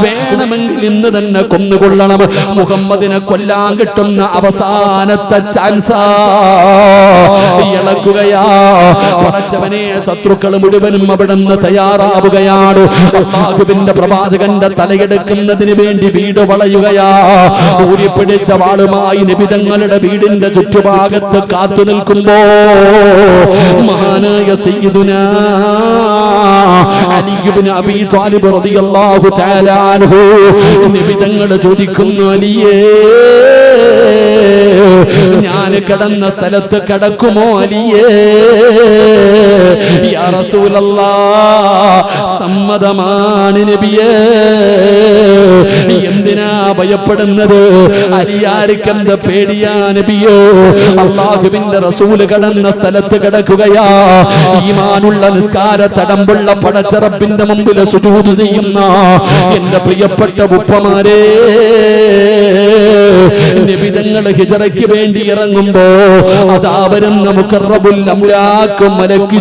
വേണമെങ്കിൽ ഇന്ന് തന്നെ കൊന്നുകൊള്ളണം. മുഹമ്മദിനെ കൊല്ലാൻ കിട്ടുന്ന അവസാനത്തെ ചാൻസാ ഇളക്കുകയാ. പടച്ചവനെ, ശത്രുക്കൾ മുഴുവനും അവിടെ നിന്ന് തയ്യാറാവുകയാണ്. അല്ലാഹുവിന്റെ പ്രവാചകന്റെ തലയെടുക്കുന്നതിന് വേണ്ടി വീട് വളയുകയാ. ഊരിപ്പിടിച്ച വാളുമായി നിബിതങ്ങളുടെ വീടിന്റെ ചുറ്റുഭാഗത്ത് കാത്തു നിൽക്കുമ്പോ മഹാനായ സയ്യിദുനാ അലി ഇബ്നു അബീ ത്വാലിബ് റളിയല്ലാഹു തആല അൻഹു നിബിതങ്ങൾ ചോദിക്കുന്നു, അലിയേ, ഞാൻ കിടന്ന സ്ഥലത്ത് കിടക്കുമോ അലിയേ? യാ റസൂലല്ലാഹ്, സമ്മതമാണ് നബിയേ. എന്തിനാ ഭയപ്പെടുന്നത്? അലിയാർക്കെന്ത് പേടിയാ നബിയേ? അല്ലാഹുവിന്റെ റസൂല് കിടന്ന സ്ഥലത്ത് കിടക്കുകയാ. ഈമാനുള്ള നിസ്കാര തടമ്പുള്ള പടച്ച റബ്ബിന്റെ മുമ്പിൽ സുജൂദ് ചെയ്യുന്ന എന്റെ പ്രിയപ്പെട്ട ഉപ്പമാരേ, നബിതങ്ങൾ ഹിജറയ്ക്ക് വേണ്ടി ഇറങ്ങുമ്പോ അതാ വരുന്ന മുഖറബുൽ അംലാക്ക് മലക്ക്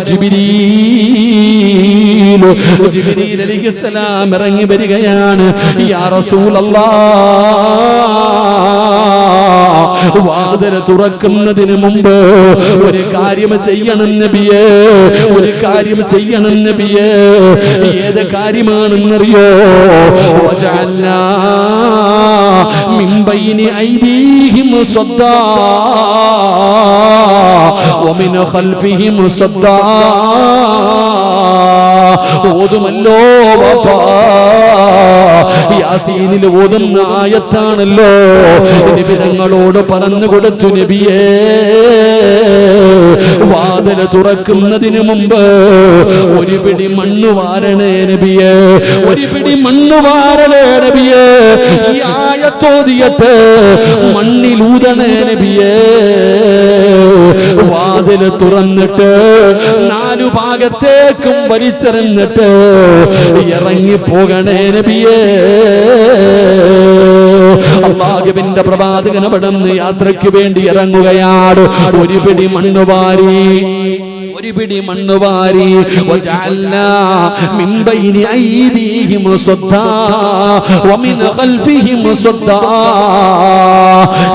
ജിബ്രീൽ അലൈഹിസ്സലാം ഇറങ്ങി വരികയാണ്. യാ റസൂലല്ലാഹ്, വാതിൽ തുറക്കുന്നതിന് മുമ്പ് ഒരു കാര്യം ചെയ്യണം നബിയേ, ഒരു കാര്യം ചെയ്യണം നബിയേ. ഏത് കാര്യമാണെന്നറിയോ? വജഅൽനാ മിൻ ബൈനി ഐദീഹിം സദ്ദാ വമിൻ ഖൽഫിഹിം സദ്ദാ. ഓതുമല്ലോ വാപ്പാ, യാസീനിൽ ഓതുന്ന ആയത്താണല്ലോ. നബി തങ്ങളോട് പറഞ്ഞു കൊടുത്തു, നബിയേ, വാതിൽ തുറക്കുന്നതിന് മുമ്പ് ഒരു പിടി മണ്ണ് വാരണേ നബിയേ, ഒരു പിടി മണ്ണ് വാരണേ നബിയേ. ഈ ആയത്തോതിയിട്ട് മണ്ണിലൂതണേ നബിയേ. വാതിൽ തുറന്നിട്ട് നാലു ഭാഗത്തേക്കും വലിച്ചെറിഞ്ഞിട്ട് ഇറങ്ങിപ്പോകണേ നബിയേ. അല്ലാഹുവിന്റെ പ്രവാചകൻ അവിടുന്ന് യാത്രയ്ക്ക് വേണ്ടി ഇറങ്ങുകയാണ്. ഒരു പിടി മണ്ണ് വാരി, ഒരു പിടി മണ്ണ് വാരി. വജഅൽനാ മിൻ ബൈനി ഐദീഹിം സദ്ദാ വമിൻ ഖൽഫിഹിം സദ്ദാ.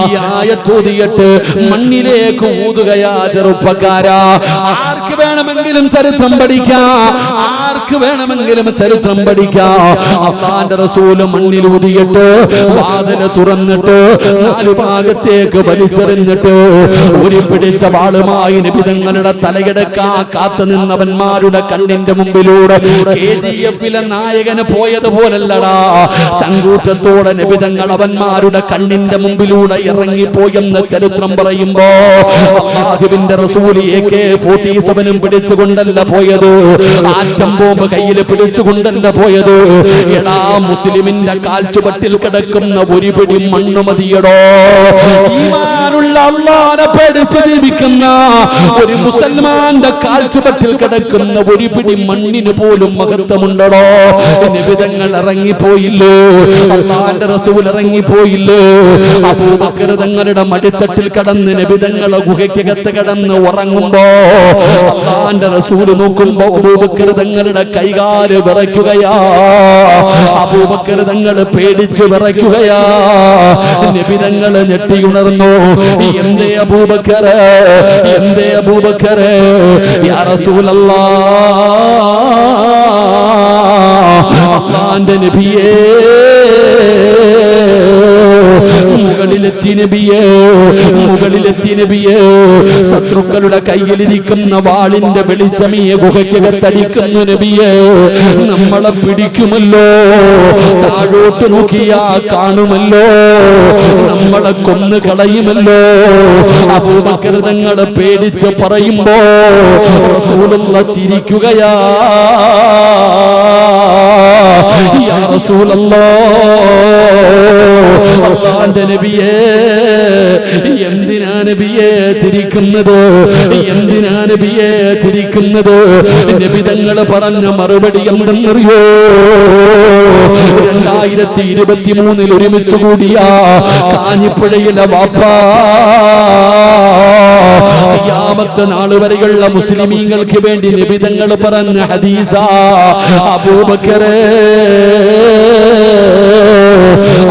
ഈ ആയത്തോതിയിട്ട് മണ്ണിലേക്ക് ഊതുകയാ ചെറുപ്പക്കാരാ. ആർക്ക് വേണമെങ്കിലും ചരിത്രം പഠിക്കാം, ആർക്ക് വേണമെങ്കിലും ചരിത്രം പഠിക്കാം. അല്ലാഹുവിന്റെ റസൂൽ മണ്ണിൽ ഊതിയിട്ട് വാതിൽ തുറന്നിട്ട് നാലു ഭാഗത്തേക്ക് വലിച്ചെറിഞ്ഞിട്ട് ഒരു പിടിച്ച വാളുമായി നിബിതങ്ങളുടെ തലയെടുക്കാൻ കാത്തു നിന്നവന്മാരുടെ കണ്ണിന്റെ മുമ്പിലൂടെ KGF-ലെ നായകന് പോയതുപോലല്ലടാ, ചങ്കൂറ്റത്തോടെ നിബിതങ്ങൾ അവന്മാരുടെ കണ്ണിന്റെ മുമ്പിലൂടെ ഇറങ്ങിപ്പോയെന്ന് ചരിത്രം പറയുമ്പോ അല്ലാഹുവിന്റെ റസൂൽ AK-47 പിടിച്ചുകൊണ്ടല്ല പോയത്, ആറ്റം ബോംബ് കയ്യിൽ പിടിച്ചുകൊണ്ടല്ല പോയത്. എടാ, മുസ്ലിമിന്റെ കാൽച്ചുവട്ടിൽ കിടക്കുന്ന ഒരു പിടി മണ്ണ് മതിയടോ. ഈമാനുള്ള അല്ലാഹുവിനെ പേടിച്ച് ജീവിക്കുന്ന ഒരു മുസൽമാന്റെ കാൽച്ചുവട്ടിൽ കിടക്കുന്ന ഒരു പിടി മണ്ണിന് പോലും മഹത്വമുണ്ടോ? നിബിതങ്ങൾ ഇറങ്ങിപ്പോയില്ലേ, അല്ലാഹുവിന്റെ റസൂൽ ഇറങ്ങിപ്പോയില്ലേ. അബൂബക്കർ തങ്ങളുടെ മടിത്തട്ടിൽ കടന്ന് നിബിതങ്ങളെ ഗുഹയ്ക്കകത്ത് കടന്ന് ഉറങ്ങുമ്പോ അല്ലാഹുവിന്റെ റസൂൽ നോക്കുമ്പോ അബൂബക്കർ തങ്ങളുടെ കൈകാല് വിറയ്ക്കുകയാ. അബൂബക്കർ തങ്ങൾ പേടിച്ചു വിറയ്ക്കുകയാ. നബി തങ്ങൾ ഞെട്ടിയുണർന്നു. എന്തേ അബൂബക്കർ, എന്തേ അബൂബക്കർ? യാ റസൂലല്ലാഹ്, അല്ലാഹുവിന്റെ നബിയേ, മുകളിലെത്തി നബിയേ, മുകളിലെത്തി നബിയേ. ശത്രുക്കളുടെ കയ്യിലിരിക്കുന്ന വാളിന്റെ വെളിച്ചമീ ഗുഹയ്ക്കകത്തടിക്കുന്നു നബിയേ. നമ്മളെ പിടിക്കുമല്ലോ, താഴോട്ട് നോക്കിയാ കാണുമല്ലോ, നമ്മളെ കൊന്നു കളയുമല്ലോ. അബൂബക്കർ തങ്ങളെ പേടിച്ച് പറയുമ്പോ റസൂലുള്ളാഹി ചിരിക്കുകയാ. യാ റസൂലല്ലാഹ്, അല്ലാഹുവിന്റെ നബിയേ, എന്തിനാ നബിയേ ചിരിക്കുന്നത്? എന്തിനാ നബിയേ ചിരിക്കുന്നത്? നബി തങ്ങൾ പറഞ്ഞ മറുപടി എന്തെന്നറിയോ? 2023 ഒരുമിച്ച് കൂടിയ കാഞ്ഞിപ്പുഴയിലെ വാപ്പാ, ഖിയാമത്ത് നാൾ വരെയുള്ള മുസ്ലിമീങ്ങൾക്ക് വേണ്ടി നബി തങ്ങൾ പറഞ്ഞ ഹദീസാ. അബൂബക്കറേ,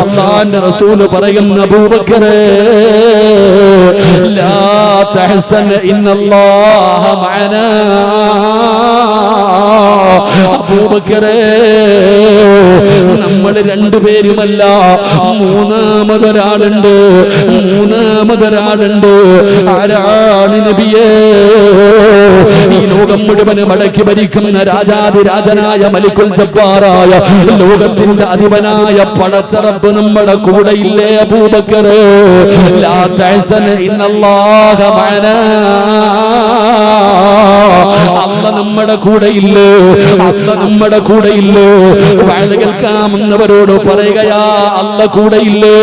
അല്ലാഹുവിന്റെ റസൂൽ പറയുന്ന അബൂബക്കറേ, ലാ തഹ്സൻ ഇന്നല്ലാഹ മഅനാ. അബൂബക്കറേ, നമ്മൾ രണ്ടുപേരുമല്ല, മൂന്നാമതൊരാളുണ്ട്, മൂന്നാമതൊരാളുണ്ട്. ആരാണ് നബിയേ? ഈ ലോകം മുഴുവൻ മടക്കി ഭരിക്കുന്ന രാജാതിരാജനായ മലിക്കുൽ ജബ്ബാറായ ലോകത്തിന്റെ അധിപനായ പടച്ചറബ് നമ്മുടെ കൂടെയില്ലേ അബൂബക്കറേ? ലാ തഹ്സൻ ഇന്നല്ലാഹ മഅനാ. അല്ലാഹ് നമ്മുടെ കൂടെയില്ലേ, അല്ലാഹ് നമ്മുടെ കൂടെയില്ലേ? വഅദ കേൾക്കാമെന്നവരോട് പറയുകയാ, അല്ലാഹ് കൂടെയില്ലേ?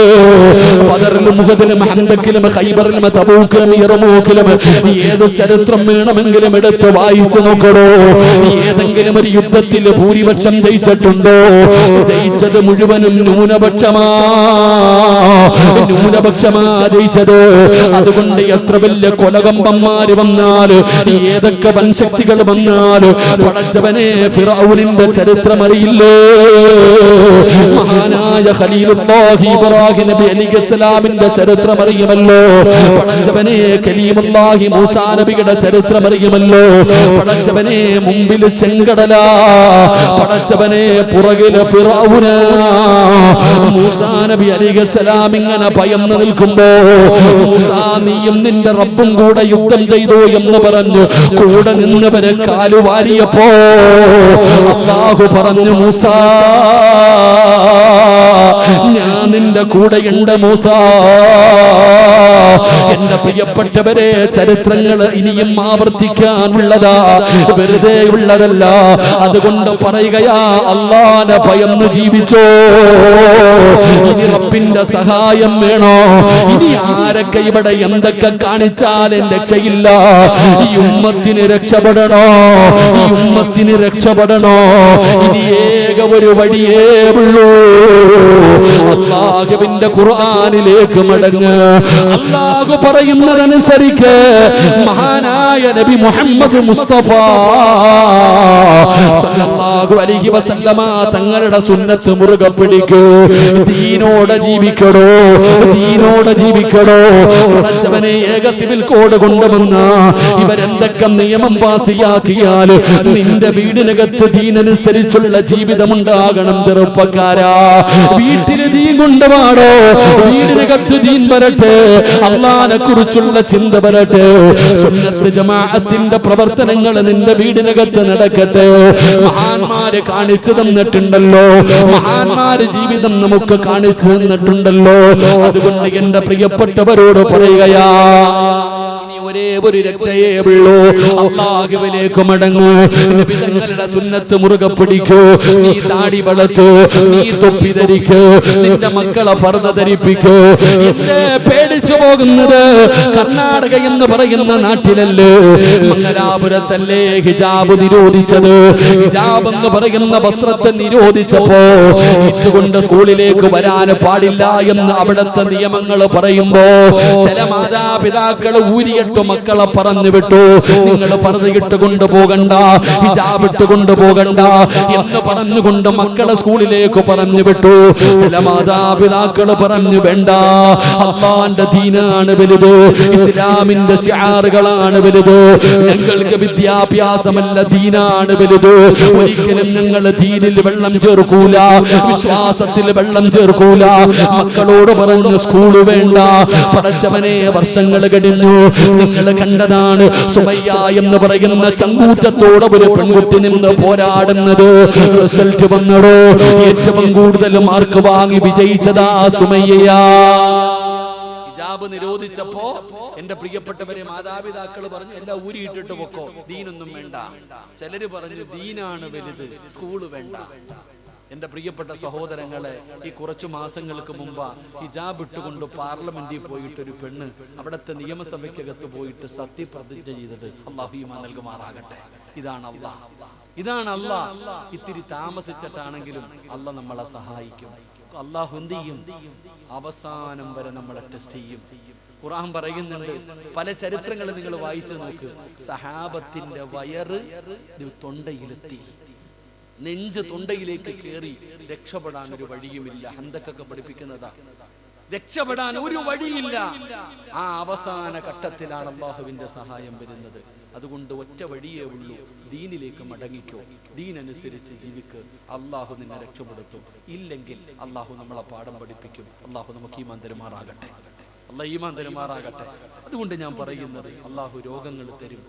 ബദറിലും ഉഹദിലും ഹന്തക്കിലും ഖൈബറിലും തബൂക്കിലും യർമൂക്കിലും ഏത് ചരിത്രം വേണമെങ്കിലും എടുത്ത് വായിച്ചു നോക്കണോ. ഏതെങ്കിലും ഒരു യുദ്ധത്തിൽ ഭൂരിപക്ഷം ജയിച്ചിട്ടുണ്ടോ? ജയിച്ചത് മുഴുവനും ന്യൂനപക്ഷമാ, ന്യൂനപക്ഷമാ ജയിച്ചത്. അതുകൊണ്ട് എത്ര വലിയ കൊലകമ്പന്മാര് വന്നാല്, ഏതൊക്കെ വൻശക്തികൾ വന്നാല്, പടച്ചവനെ ഫിറഔനിന്റെ ചരിത്രം അറിയില്ലേ? മഹാനായ ഖലീലുല്ലാഹി ഇബ്രാഹിം നബി അലൈഹിസ്സലാമിന്റെ ചരിത്രം അറിയുമല്ലോ. പടച്ചവനെ കലീമുല്ലാഹി മൂസാ നബിയുടെ ചരിത്രം അറിയുമല്ലോ. പടച്ചവനെ മുമ്പിൽ ചെങ്കടല, പടച്ചവനെ പുറകില് ഫിറഔന. മൂസാ നബി അലൈഹിസ്സലാം ഇങ്ങനെ ഭയന്ന് നിൽക്കുമ്പോ, മൂസാ നീയും നിന്റെ റബ്ബും കൂടെ യുദ്ധം ചെയ്തു എന്ന് പറഞ്ഞു കൂടെ നിന്നവരെ കാലുവാരിയപ്പോ അല്ലാഹു പറഞ്ഞു, മൂസാ ഞാൻ നിന്റെ കൂടെയുണ്ട് മൂസാ. എന്റെ പ്രിയപ്പെട്ടവരെ, ചരിത്രങ്ങൾ ഇനിയും ആവർത്തിക്കാനുള്ളതാ, വെറുതെ ഉള്ളതല്ല. അതുകൊണ്ട് പറയുകയാ, അല്ലാഹുവിനെ ഭയന്ന് ജീവിച്ചോ. ഇനി റബ്ബിന്റെ സഹായം വേണോ? ഇനി ആരൊക്കെ ഇവിടെ എന്തൊക്കെ കാണിച്ചാലും രക്ഷയില്ല. ഈ ഉമ്മത്തിന് രക്ഷപ്പെടണോ, ഈ ഉമ്മത്തിന് രക്ഷപ്പെടണോ? ഇനി ഏക ഒരു വഴിയേ ഉള്ളൂ. അല്ലാഹുവിന്റെ ഖുർആനിലേക്ക് മടങ്ങ്. അല്ലാഹു പറയുന്നതനുസരിച്ച് മഹാനായ നബി മുഹമ്മദ് മുസ്തഫ സല്ലല്ലാഹു അലൈഹി വസല്ലമ തങ്ങളുടെ സുന്നത്ത് മുറുകെ പിടിക്കൂ. ദീനോടെ ജീവിക്കണോ, ദീനോടെ ജീവിക്കണോ. പടച്ചവനെ ഏക സിവിൽ കോഡ് കൊണ്ടുവന്ന ഇവരെന്തൊക്കെ നിയമം പാസിയാക്കിയാൽ നിന്റെ വീടിനകത്ത് ദീനനുസരിച്ചുള്ള ജീവിതം ഉണ്ടാകണം. ചെറുപ്പക്കാരാ, വീട്ടില് ദീൻ കൊണ്ടുപാടോ, വീടിനകത്ത് ദീൻ വരട്ടെ, അള്ളാഹിനെ കുറിച്ചുള്ള ചിന്ത വരട്ടെ, സുന്നത്ത് ജമാഅത്തിന്റെ പ്രവർത്തനങ്ങൾ നിന്റെ വീടിനകത്ത് നടക്കട്ടെ. മഹാന്മാര് കാണിച്ചു തന്നിട്ടുണ്ടല്ലോ, മഹാന്മാര് ജീവിതം നമുക്ക് കാണിച്ചു തന്നിട്ടുണ്ടല്ലോ. അതുകൊണ്ട് എന്റെ പ്രിയപ്പെട്ടവരോട് പറയുകയാ, ഒരേ ഒരു രക്ഷയേ ഉള്ളൂ. അല്ലാഹുവിലേക്ക് മടങ്ങൂ. നബി തങ്ങളുടെ സുന്നത്ത് മുറുകെ പിടിക്കൂ. നീ താടി വളർത്തൂ, നീ തൊപ്പി ധരിക്കൂ, നിന്റെ മക്കളെ ഫർദ ധരിപ്പിക്കൂ. എന്തേ പേടിച്ചു പോകുന്നത്? കർണാടക എന്ന് പറയുന്ന നാട്ടിലല്ലേ, മംഗലാപുരത്തല്ലേ ഹിജാബ് നിരോധിച്ചത്? ഹിജാബ് എന്ന് പറയുന്ന വസ്ത്രത്തെ നിരോധിച്ചപ്പോ ഇട്ടുകൊണ്ട് സ്കൂളിലേക്ക് വരാൻ പാടില്ല എന്ന് അവിടുത്തെ നിയമങ്ങൾ പറയുമ്പോ ചില മാതാപിതാക്കൾ ഊരിയിട്ട് മക്കളെ പറഞ്ഞു വിട്ടു, നിങ്ങൾ ഫർദ് ഇട്ട് കൊണ്ടുപോകണ്ട, ഹിജാബ് ഇട്ട് കൊണ്ടുപോകണ്ട എന്ന് പറഞ്ഞുകൊണ്ട് മക്കളെ സ്കൂളിലേക്ക് പറഞ്ഞു വിട്ടു. ചില മാതാപിതാക്കൾ പറഞ്ഞു വേണ്ട, അള്ളാന്റെ ദീനാണ് വലുത്, ഇസ്ലാമിന്റെ ശിആറുകളാണ് വലുത്, ഞങ്ങൾക്ക് വിദ്യാഭ്യാസമല്ല ദീനാണ് വലുത്. ഒരിക്കലും ഞങ്ങൾ ദീനിൽ വെള്ളം ചേർക്കൂല, വിശ്വാസത്തിൽ വെള്ളം ചേർക്കൂല. മക്കളോട് പറഞ്ഞു സ്കൂള് വേണ്ട. പടച്ചവനെ, വർഷങ്ങൾ കഴിഞ്ഞു. നിങ്ങൾ കണ്ടതാണ് സുമയ്യ എന്ന് പറയുന്ന ചങ്കൂറ്റത്തോടെ ഒരു പെൺകുട്ടി നിന്ന് പോരാടുന്നത്. റിസൾട്ട് വന്നടോ, ഏറ്റവും കൂടുതൽ മാർക്ക് വാങ്ങി വിജയിച്ചതാ സുമയ്യയാ. ഹിജാബ് നിരോധിച്ചപ്പോ എന്റെ പ്രിയപ്പെട്ടവരെ മാതാപിതാക്കൾ പറഞ്ഞു എല്ലാം ഊരിയിട്ടിട്ട് പൊക്കോ, ദീനൊന്നും വേണ്ട. ചിലര് പറഞ്ഞു ദീനാണ് വലുത്, സ്കൂള് വേണ്ട. എന്റെ പ്രിയപ്പെട്ട സഹോദരങ്ങളെ, ഈ കുറച്ചു മാസങ്ങൾക്ക് മുമ്പ് ഹിജാബ് ഇട്ടുകൊണ്ട് പാർലമെന്റിൽ പോയിട്ട് ഒരു പെണ്ണ് അവിടുത്തെ നിയമസഭയ്ക്കകത്ത് പോയിട്ട് സത്യപ്രതിജ്ഞ ചെയ്തത്. അല്ലാഹു ഈമാൻ നൽകുമാറാകട്ടെ. ഇതാണ് അല്ലാഹ്, ഇതാണ് അല്ലാഹ്. ഇത്തിരി താമസിച്ചിട്ടാണെങ്കിലും അല്ലാഹ് നമ്മളെ സഹായിക്കും. അല്ലാഹു എന്ത് ചെയ്യും? അവസാനം വരെ നമ്മളെ ടെസ്റ്റ് ചെയ്യും. ഖുർആൻ പറയുന്നുണ്ട്, പല ചരിത്രങ്ങൾ നിങ്ങൾ വായിച്ചു നോക്ക്. സഹാബത്തിന്റെ വയറ് തൊണ്ടയിലെത്തി, നെഞ്ച് തൊണ്ടയിലേക്ക് കയറി. രക്ഷപ്പെടാൻ ഒരു വഴിയുമില്ല. ഹന്തക്കൊക്കെ പഠിപ്പിക്കുന്നതാ, രക്ഷപ്പെടാൻ ഒരു വഴിയില്ല. ആ അവസാന ഘട്ടത്തിലാണ് അല്ലാഹുവിന്റെ സഹായം വരുന്നത്. അതുകൊണ്ട് ഒറ്റ വഴിയേ ഉള്ളൂ, ദീനിലേക്ക് മടങ്ങിക്കോ, ദീനനുസരിച്ച് ജീവിക്ക്, അല്ലാഹു നിന്നെ രക്ഷപ്പെടുത്തും. ഇല്ലെങ്കിൽ അല്ലാഹു നമ്മളെ പാഠം പഠിപ്പിക്കും. അല്ലാഹു നമുക്ക് ഈമാൻ തരുമാറാകട്ടെ, അല്ലാഹു ഈമാൻ തരുമാറാകട്ടെ. അതുകൊണ്ട് ഞാൻ പറയുന്നത്, അല്ലാഹു രോഗങ്ങൾ തരും,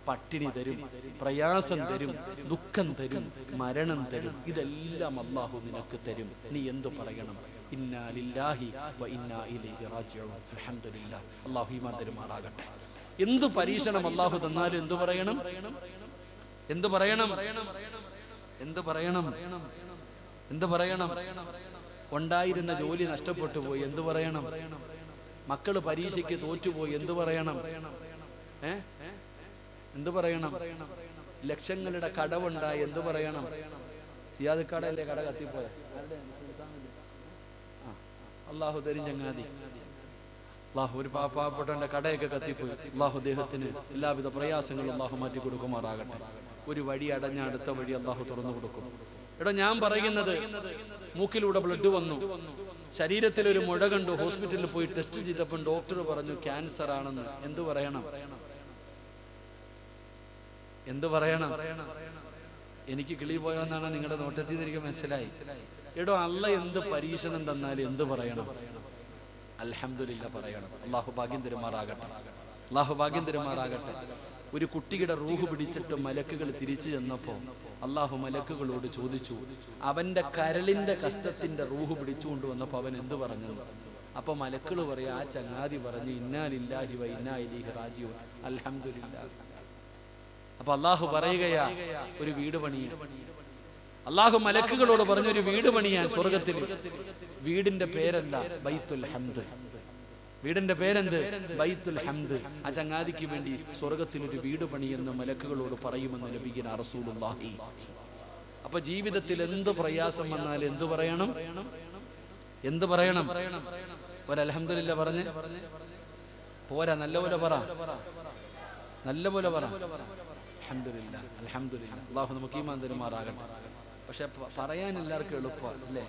പട്ടിണി തരും, പ്രയാസം തരും, ദുഃഖം തരും, മരണം തരും. ഇതെല്ലാം അല്ലാഹു നിനക്ക് തരും. നീ എന്തു പറയണം? ഇന്നാ ലില്ലാഹി വ ഇന്നാ ഇലൈഹി റാജിഊൻ. അൽഹംദുലില്ലാഹ്. അല്ലാഹു ഈമാൻ തരുമാറാകട്ടെ. എന്തു പരീക്ഷണം അല്ലാഹു തന്നാലും എന്തു പറയണം? എന്തു പറയണം? എന്തു പറയണം? എന്തു പറയണം? ഉണ്ടായിരുന്ന ജോലി നഷ്ടപ്പെട്ടു പോയി, എന്തു പറയണം? മക്കള് പരീക്ഷയ്ക്ക് തോറ്റുപോയി, എന്തു പറയണം? എന്തു പറയണം? ലക്ഷങ്ങളുടെ കടവുണ്ടായി, എന്തു പറയണം? സിയാദ് കടയല്ലേ കട കത്തിപ്പോയ? അല്ലാഹു തരും ചങ്ങാതി. അല്ലാഹു ഒരു പാവപ്പെട്ടവന്റെ കടയൊക്കെ കത്തിപ്പോയി. അല്ലാഹു അദ്ദേഹത്തിന് എല്ലാവിധ പ്രയാസങ്ങളും അല്ലാഹു മാറ്റി കൊടുക്കുമാറാകട്ടെ. ഒരു വഴി അടഞ്ഞ അടുത്ത വഴി അല്ലാഹു തുറന്നു കൊടുക്കും. എടോ, ഞാൻ പറയുന്നത്, മൂക്കിലൂടെ ബ്ലഡ് വന്നു, ശരീരത്തിൽ ഒരു മുഴ കണ്ടു, ഹോസ്പിറ്റലിൽ പോയി ടെസ്റ്റ് ചെയ്തപ്പോൾ ഡോക്ടർ പറഞ്ഞു ക്യാൻസർ ആണെന്ന്. എന്തു പറയണം? എന്തു പറയണം? എനിക്ക് കിളി പോയെന്നാണ് നിങ്ങളുടെ നോട്ടത്തിൽ നിന്ന് എനിക്ക് മനസ്സിലായി. എടോ, അല്ലാഹ് എന്ത് പരീക്ഷണം തന്നാലും എന്ത് പറയണം? അൽഹംദുലില്ലാ പറയണം. അല്ലാഹു ഭാഗ്യം തരുമാറാകട്ടെ, അല്ലാഹു ഭാഗ്യം തരുമാറാകട്ടെ. ഒരു കുട്ടിയുടെ റൂഹ് പിടിച്ചിട്ട് മലക്കുകൾ തിരിച്ചു ചെന്നപ്പോ അല്ലാഹു മലക്കുകളോട് ചോദിച്ചു, അവന്റെ കരളിന്റെ കഷ്ടത്തിന്റെ റൂഹ് പിടിച്ചുകൊണ്ട് വന്നപ്പോ അവൻ എന്ത് പറഞ്ഞു? അപ്പൊ മലക്കുകൾ പറയാ, ആ ചങ്ങാതി പറഞ്ഞു ഇന്നാ ലില്ലാഹി വ ഇന്നാ ഇലൈഹി റാജിഊൻ. അൽഹംദുലില്ലാ. അപ്പൊ അല്ലാഹു പറയുകയാ, ഒരു വീട് പണിയാൻ. അല്ലാഹു മലക്കുകളോട് പറഞ്ഞു, ഒരു വീട് പണിയാൻ സ്വർഗത്തിൽ. വീടിന്റെ പേരെന്താ? ബൈത്തുൽ ഹംദ്. വീടിന്റെ പേരെന്ത്? ബൈത്തുൽ ഹംദ്. ആ ചങ്ങാതിക്ക് വേണ്ടി സ്വർഗത്തിൽ ഒരു വീട് പണിയെന്ന് മലക്കുകളോട് പറയുമെന്ന് നബിയുനാ റസൂലുള്ളാഹി. അപ്പൊ ജീവിതത്തിൽ എന്ത് പ്രയാസം വന്നാലും എന്ത് പറയണം? എന്ത് പറയണം? ഒരു അൽഹംദുലില്ലാ പറഞ്ഞ് പോരാ, നല്ലപോലെ പറ, നല്ലപോലെ പറ. അൽഹംദുലില്ലാ, അൽഹംദുലില്ലാ. അല്ലാഹു നമുക്ക് ഈമാൻ തരുമാറാകട്ടെ. പക്ഷെ പറയാൻ എല്ലാവർക്കും എളുപ്പമാണ് അല്ലേ?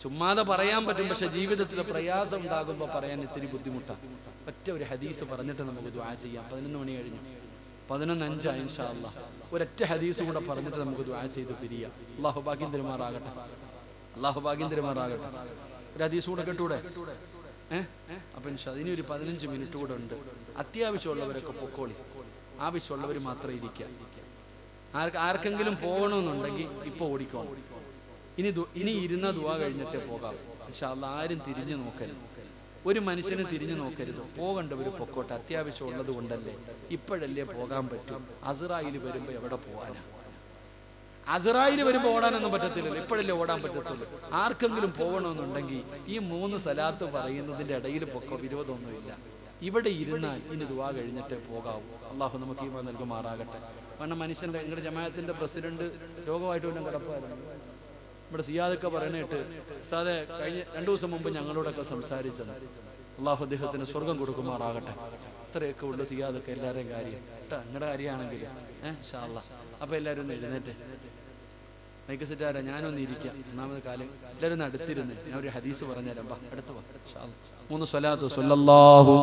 ചുമ്മാതെ പറയാൻ പറ്റും, പക്ഷെ ജീവിതത്തിൽ പ്രയാസം ഉണ്ടാകുമ്പോൾ പറയാൻ ഇത്തിരി ബുദ്ധിമുട്ടാണ്. ഒറ്റ ഒരു ഹദീസ് പറഞ്ഞിട്ട് നമുക്ക് ദുആ ചെയ്യാം. 11 മണി കഴിഞ്ഞു, 11:05 ഇൻഷാ അല്ലാഹ്. ഒരൊറ്റ ഹദീസ് കൂടെ പറഞ്ഞിട്ട് നമുക്ക് ദുആ ചെയ്ത് പിരിയാം. അല്ലാഹു ഭാഗ്യം തരുമാറാകട്ടെ, അല്ലാഹു ഭാഗ്യം തരുമാറാകട്ടെ. ഒരു ഹദീസ് കൂടെ കേട്ടൂടെ? അപ്പൊ ഇൻഷാ ഇനി ഒരു 15 മിനിറ്റ് കൂടെ ഉണ്ട്. അത്യാവശ്യമുള്ളവരൊക്കെ പൊക്കോളി, ആവശ്യമുള്ളവർ മാത്രം ഇരിക്കാം. ആർക്കെങ്കിലും പോകണമെന്നുണ്ടെങ്കിൽ ഇപ്പൊ ഓടിക്കോണം. ഇനി ഇരുന്ന ദുആ കഴിഞ്ഞിട്ടേ പോകാം ഇൻഷാ അല്ലാഹ്. ആരും തിരിഞ്ഞു നോക്കരുത്, ഒരു മനുഷ്യന് തിരിഞ്ഞു നോക്കരുത്. പോകേണ്ടവർ പൊക്കോട്ടെ, അത്യാവശ്യം ഉള്ളത് കൊണ്ടല്ലേ. ഇപ്പോഴല്ലേ പോകാൻ പറ്റും. അസ്റായിൽ വരുമ്പോ എവിടെ പോകാനാ? അസ്റായിൽ വരുമ്പോ ഓടാനൊന്നും പറ്റത്തില്ലല്ലോ, ഇപ്പോഴല്ലേ ഓടാൻ പറ്റത്തുള്ളൂ. ആർക്കെങ്കിലും പോകണമെന്നുണ്ടെങ്കിൽ ഈ 3 സലാത്ത് പറയുന്നതിന്റെ ഇടയിൽ പൊക്കോ, വിരോധമൊന്നുമില്ല. ഇവിടെ ഇരുന്നാൽ ഇനി ദുആ കഴിഞ്ഞിട്ടേ പോകാവൂ. അല്ലാഹു നമുക്ക് ഈമാൻ നൽകുമാറാകട്ടെ. കാരണം മനുഷ്യന്റെ, നിങ്ങളുടെ ജമാഅത്തിന്റെ പ്രസിഡന്റ് രോഗമായിട്ട് വല്ലതും കിടപ്പായിരുന്നു. ഇവിടെ സിയാദൊക്കെ പറയാനായിട്ട് ഉസ്താദെ കഴിഞ്ഞ 2 ദിവസം മുമ്പ് ഞങ്ങളോടൊക്കെ സംസാരിച്ചത്. അല്ലാഹു അദ്ദേഹത്തിന് സ്വർഗം കൊടുക്കുമാറാകട്ടെ. ഇത്രയൊക്കെ ഉള്ളു സിയാദൊക്കെ എല്ലാവരുടെയും കാര്യം കേട്ടോ. നിങ്ങളുടെ കാര്യമാണെങ്കിൽ ഇൻഷാ അല്ലാഹ്. അപ്പോൾ എല്ലാവരും ഒന്ന് എഴുന്നേറ്റ് മൈക്ക് സെറ്റാരാ, ഞാനൊന്ന് ഇരിക്കാം. ഒന്നാമത് കാലം എല്ലാവരും ഒന്ന് അടുത്തിരുന്ന് ഞാൻ ഒരു ഹദീസ് പറഞ്ഞുതരാം. അടുത്ത് വാ ഇൻഷാ അല്ലാഹ്. 3 സ്വലാത്ത് സ്വല്ലല്ലാഹു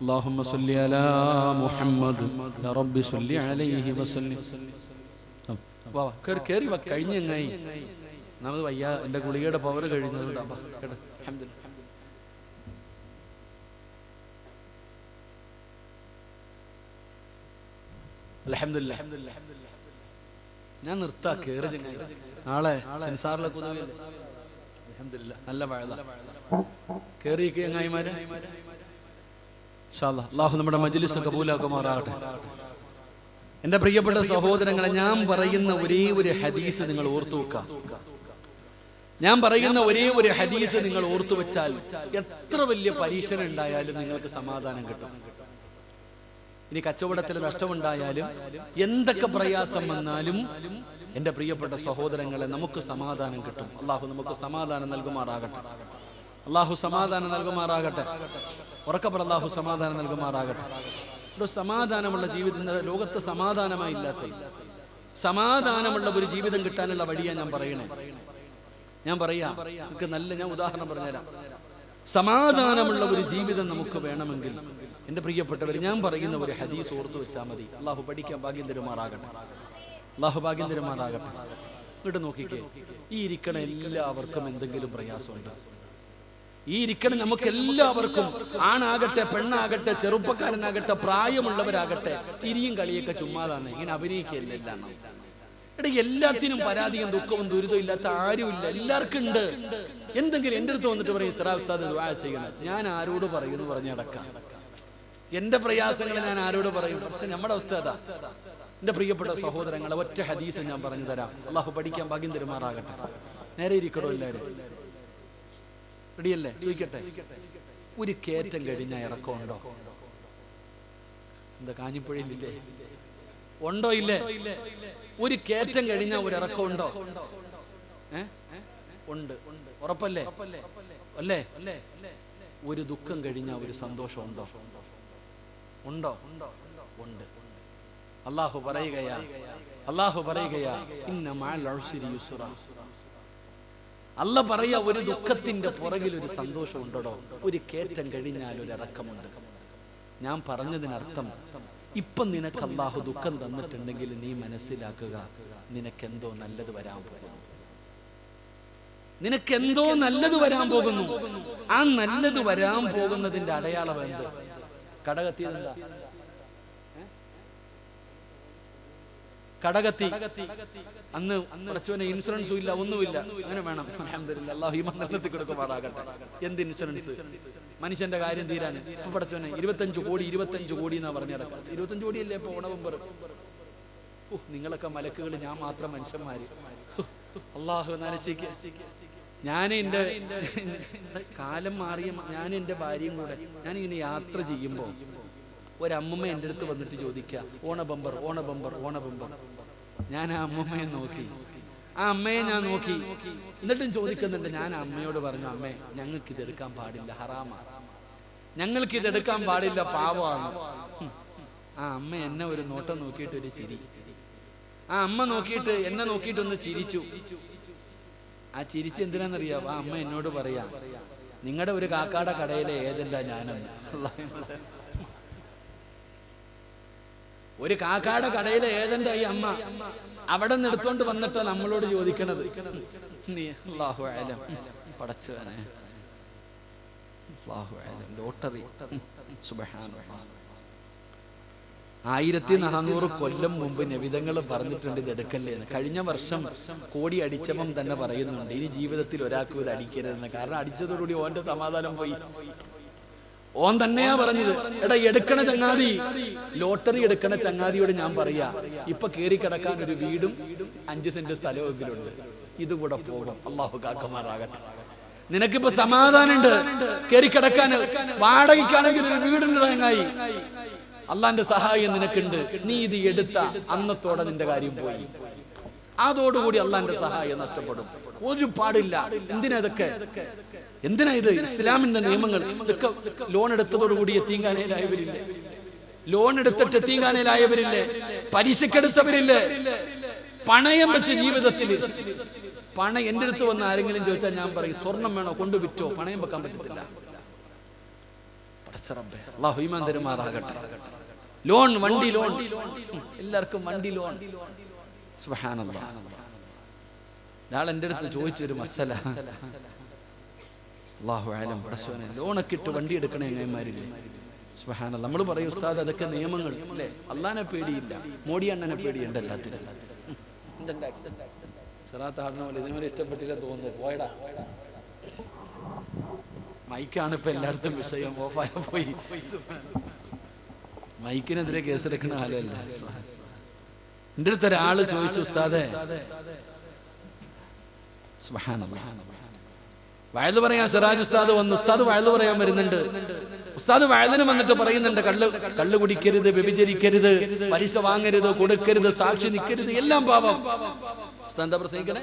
اللهم صل على محمد يا رب صل عليه وسلم. വാ കേറി വാ, കഴിഞ്ഞങ്ങായി നമുക്ക് വയ്യ, എൻ്റെ ഗുളികയുടെ പവർ കഴിയുന്നതുകൊണ്ട് കേട്ടോ. അൽഹംദുലില്ലാഹ്. ഞാൻ നിർത്താ, കേറി നാളെ സെൻസാറിലൊക്കെ അൽഹംദുലില്ലാഹ് നല്ല മഴ. കേറി ചങ്ങായിമാരെ ഇൻഷാ അല്ലാഹ്. അല്ലാഹു നമ്മുടെ മജ്ലിസ് കബൂലാക്കുമാറാകട്ടെ. എൻ്റെ പ്രിയപ്പെട്ട സഹോദരങ്ങളെ, ഞാൻ പറയുന്ന ഒരേ ഒരു ഹദീസ് നിങ്ങൾ ഓർത്തു വെക്കാം. ഞാൻ പറയുന്ന ഒരേ ഒരു ഹദീസ് നിങ്ങൾ ഓർത്തു വെച്ചാൽ എത്ര വലിയ പരീക്ഷണം ഉണ്ടായാലും നിങ്ങൾക്ക് സമാധാനം കിട്ടും. ഇനി കച്ചവടത്തിൽ നഷ്ടമുണ്ടായാലും എന്തൊക്കെ പ്രയാസം വന്നാലും എൻ്റെ പ്രിയപ്പെട്ട സഹോദരങ്ങളെ നമുക്ക് സമാധാനം കിട്ടും. അള്ളാഹു നമുക്ക് സമാധാനം നൽകുമാറാകട്ടെ. അള്ളാഹു സമാധാനം നൽകുമാറാകട്ടെ. ഉറക്കപ്പറ, അള്ളാഹു സമാധാനം നൽകുമാറാകട്ടെ. ഒരു സമാധാനമുള്ള ജീവിതം ലോകത്ത് സമാധാനമായി ഇല്ലാത്തത്. സമാധാനമുള്ള ഒരു ജീവിതം കിട്ടാനുള്ള വഴിയാണ് ഞാൻ പറയണേ. ഞാൻ പറയാം, നമുക്ക് ഞാൻ ഉദാഹരണം പറഞ്ഞുതരാം. സമാധാനമുള്ള ഒരു ജീവിതം നമുക്ക് വേണമെങ്കിൽ എൻ്റെ പ്രിയപ്പെട്ടവർ, ഞാൻ പറയുന്ന ഒരു ഹദീസ് ഓർത്തു വെച്ചാൽ മതി. അള്ളാഹു പഠിക്കാൻ ഭാഗ്യം തരുമാറാകട്ടെ. അള്ളാഹു ഭാഗ്യം തരുമാറാകട്ടെ. ഇങ്ങോട്ട് നോക്കിക്കേ, ഈ ഇരിക്കണ എല്ലാവർക്കും എന്തെങ്കിലും പ്രയാസമുണ്ട്. ഈ ഇരിക്കണം നമുക്ക് എല്ലാവർക്കും, ആണാകട്ടെ പെണ്ണാകട്ടെ ചെറുപ്പക്കാരനാകട്ടെ പ്രായമുള്ളവരാകട്ടെ, ചിരിയും കളിയൊക്കെ ചുമ്മാതാണ്, ഇങ്ങനെ അഭിനയിക്കുകയല്ല. എല്ലാം എടാ, എല്ലാത്തിനും പരാതിയും ദുഃഖവും ദുരിതവും ഇല്ലാത്ത ആരുമില്ല, എല്ലാവർക്കും ഉണ്ട് എന്തെങ്കിലും. എൻ്റെ അടുത്ത് വന്നിട്ട് പറയും, ഇസ്രാ ഉസ്താദ് ദുആ ചെയ്യണം. ഞാൻ ആരോട് പറയുന്നു പറഞ്ഞടക്കാം. എൻ്റെ പ്രയാസങ്ങൾ ഞാൻ ആരോട് പറയും? പക്ഷെ നമ്മുടെ അവസ്ഥ അതാ. എൻ്റെ പ്രിയപ്പെട്ട സഹോദരങ്ങളെ, ഒറ്റ ഹദീസ് ഞാൻ പറഞ്ഞു തരാം. അള്ളാഹു പഠിക്കാൻ ഭാഗ്യം തരുമാറാകട്ടെ. നേരെ ഇരിക്കണോ എല്ലാവരും? റെഡിയല്ലേ? ചോദിക്കട്ടെ, ഒരു കയറ്റം കഴിഞ്ഞാൽ ഇറക്കമുണ്ടോ? എന്താ കാഞ്ഞിപ്പുഴയിലില്ലേ? ഉണ്ടോ? ഇല്ലേ? ഒരു കയറ്റം കഴിഞ്ഞാൽ ഒരു ഇറക്കമുണ്ടോ? ഉണ്ട്. ഉറപ്പല്ലേ? അല്ലേ? ഒരു ദുഃഖം കഴിഞ്ഞാൽ ഒരു സന്തോഷം ഉണ്ടോ? ഉണ്ടോ? ഉണ്ട്. അള്ളാഹു പറയുകയാ ഇന്ന മഅൽ ഉസ്രി യുസ്റ. അല്ല പറയാ, ഒരു ദുഃഖത്തിന്റെ പുറകിൽ ഒരു സന്തോഷം ഉണ്ടോ? ഒരു കയറ്റം കഴിഞ്ഞാൽ ഒരു ഇറക്കമുണ്ട്. ഞാൻ പറഞ്ഞതിനർത്ഥം, ഇപ്പം നിനക്ക് അല്ലാഹു ദുഃഖം തന്നിട്ടുണ്ടെങ്കിൽ നീ മനസ്സിലാക്കുക, നിനക്കെന്തോ നല്ലത് വരാൻ പോകുന്നു. നിനക്കെന്തോ നല്ലത് വരാൻ പോകുന്നു. ആ നല്ലത് വരാൻ പോകുന്നതിന്റെ അടയാളം എന്ത്? കടകത്തിയതെന്താ? കടകത്തി. അന്ന് കുറച്ചുവനെ ഇൻഷുറൻസും ഇല്ല, ഒന്നുമില്ല. അങ്ങനെ വേണം. അൽഹംദുലില്ലാഹ്, അല്ലാഹു ഈമാൻ നിലനിർത്തി കൊടുക്കുമാറാകട്ടെ. എന്ത് ഇൻഷുറൻസ്? മനുഷ്യന്റെ കാര്യം തീരാൻ. ഇപ്പൊ പഠിച്ചവനെ 25 കോടി എന്നാ പറഞ്ഞു നടക്കാം. 25 കോടിയല്ലേ ഇപ്പൊ ഓണവമ്പർ? നിങ്ങളൊക്കെ മലക്കുകൾ, ഞാൻ മാത്രം മനുഷ്യന്മാര്. അള്ളാഹു നനച്ചേക്ക്. ഞാൻ എൻ്റെ കാലം മാറിയ ഞാൻ എൻ്റെ ഭാര്യയും കൂടെ ഞാനിങ്ങനെ യാത്ര ചെയ്യുമ്പോൾ ഒരമ്മമ്മ എൻ്റെ അടുത്ത് വന്നിട്ട് ചോദിക്കുക, ഓണ ബമ്പർ. ഞാൻ ആ അമ്മമ്മയെ നോക്കി, ആ അമ്മയെ ഞാൻ നോക്കി. എന്നിട്ടും ചോദിക്കുന്നുണ്ട്. ഞാൻ അമ്മയോട് പറഞ്ഞു, അമ്മേ, ഞങ്ങൾക്ക് ഇതെടുക്കാൻ പാടില്ല, ഹറാമാണ്. ഞങ്ങൾക്ക് ഇതെടുക്കാൻ പാടില്ല, പാവമാണ്. ആ അമ്മ എന്നെ ഒരു നോട്ടം നോക്കിയിട്ട് ഒരു ചിരി. ആ അമ്മ നോക്കിയിട്ട് എന്നെ നോക്കിയിട്ടൊന്ന് ചിരിച്ചു. ആ ചിരിച്ച് എന്തിനാണെന്നറിയാം? ആ അമ്മ എന്നോട് പറയാ, നിങ്ങളുടെ ഒരു കാക്കാടെ കടയിലെ ഏജന്റാ ഞാനെന്ന്. ഒരു കാക്കാടെ കടയിലെ ഏജന്റായി അമ്മ. അവിടെ നിന്ന് എടുത്തോണ്ട് വന്നിട്ടാ നമ്മളോട് ചോദിക്കണത്. അല്ലാഹു അലം, പടച്ചവനെ, അല്ലാഹു അലം, ലോട്ടറി. സുബ്ഹാനല്ലാഹ്. 1400 കൊല്ലം മുമ്പ് നബിതങ്ങൾ പറഞ്ഞിട്ടുണ്ട് ഇത് എടുക്കല്ലേന്ന്. കഴിഞ്ഞ വർഷം കോടി അടിച്ചപ്പം തന്നെ പറയുന്നുണ്ട്, ഇനി ജീവിതത്തിൽ ഒരാൾക്കും ഇത് അടിക്കരുതെന്ന്. കാരണം അടിച്ചതോടുകൂടി ഓന്റെ സമാധാനം പോയി. ഓൻ തന്നെയാ പറഞ്ഞത്, എടാ എടുക്കണ ചങ്ങാതി, ലോട്ടറി എടുക്കണ ചങ്ങാതിയോട് ഞാൻ പറയാ, ഇപ്പൊ കേറി കിടക്കാൻ ഒരു വീടും 5 സെന്റ് സ്ഥലമെങ്കിലുണ്ട്, ഇതുകൂടെ പോകും. അല്ലാഹു കാക്കമാറാകട്ടെ. നിനക്കിപ്പോ സമാധാനം ഉണ്ട് കേറി കിടക്കാൻ. വാടകയ്ക്കാണെങ്കിൽ ഒരു വീടുണ്ട് ചങ്ങായി. അള്ളാന്റെ സഹായം നിനക്കുണ്ട്, നീ ഇത് എടുത്ത അന്നത്തോടെ നിന്റെ കാര്യം പോയി. അതോടുകൂടി അള്ളാന്റെ സഹായം നഷ്ടപ്പെടും. ഒരു പാടില്ല. എന്തിനാ ഇതൊക്കെ? എന്തിനാ ഇത്? ഇസ്ലാമിന്റെ നിയമങ്ങൾ. ഇതൊക്കെ ലോൺ എടുത്തതോടുകൂടി എത്തീങ്കാനയിലായവരില്ലേ? ലോൺ എടുത്തിട്ട് എത്തീങ്കാനയിലായവരില്ലേ? പലിശക്കെടുത്തവരില്ലേ? പണയം വെച്ച് ജീവിതത്തിൽ എന്റെ അടുത്ത് വന്ന് ആരെങ്കിലും ചോദിച്ചാൽ ഞാൻ പറയും, സ്വർണം വേണോ കൊണ്ട് വിറ്റോ, പണയം വെക്കാൻ പറ്റത്തില്ല. അല്ലാഹു ഈമാൻ തരുമാറാകട്ടെ. ലോൺ, വണ്ടി ലോൺ, എല്ലാവർക്കും വണ്ടി ലോൺ. സുബ്ഹാനല്ലാഹ്. ഒരാൾ എൻ്റെ അടുത്ത് ചോദിച്ചൊരു മസല, അല്ലാഹു അലം, പടച്ചോനെ ലോണൊക്കെ ഇട്ട് വണ്ടി എടുക്കണേ എങ്ങന്മാരില്ലേ? സുബ്ഹാനല്ലാഹ്. നമ്മൾ പറയും ഉസ്താദ് അതൊക്കെ നിയമങ്ങൾ അല്ലേ, അള്ളാനെ പേടിയില്ല, മോഡി അണ്ണനെ പേടിയുണ്ട് എല്ലാത്തിനും. ഇതിനെ ഇഷ്ടപ്പെട്ടില്ല തോന്നുന്നു, പോയടാ. മൈക്കാണ് ഇപ്പൊ എല്ലായിടത്തും വിഷയം, ഓഫായ പോയി. മൈക്കിനെതിരെ കേസെടുക്കുന്ന കാലമല്ല. എൻ്റെ അടുത്ത് ഒരാള് ചോദിച്ചു, ഉസ്താദേ വയല് പറയാൻ സിറാജ് ഉസ്താദ് വന്നു. ഉസ്താദ് വയല് പറയാൻ വരുന്നുണ്ട്. ഉസ്താദ് വയലിന് വന്നിട്ട് പറയുന്നുണ്ട്, കള്ള് കുടിക്കരുത്, വ്യഭിചരിക്കരുത്, പലിശ വാങ്ങരുത്, കൊടുക്കരുത്, സാക്ഷി നിൽക്കരുത്, എല്ലാം പാപം. ഉസ്താദ് എന്താ പ്രസംഗിക്കണേ?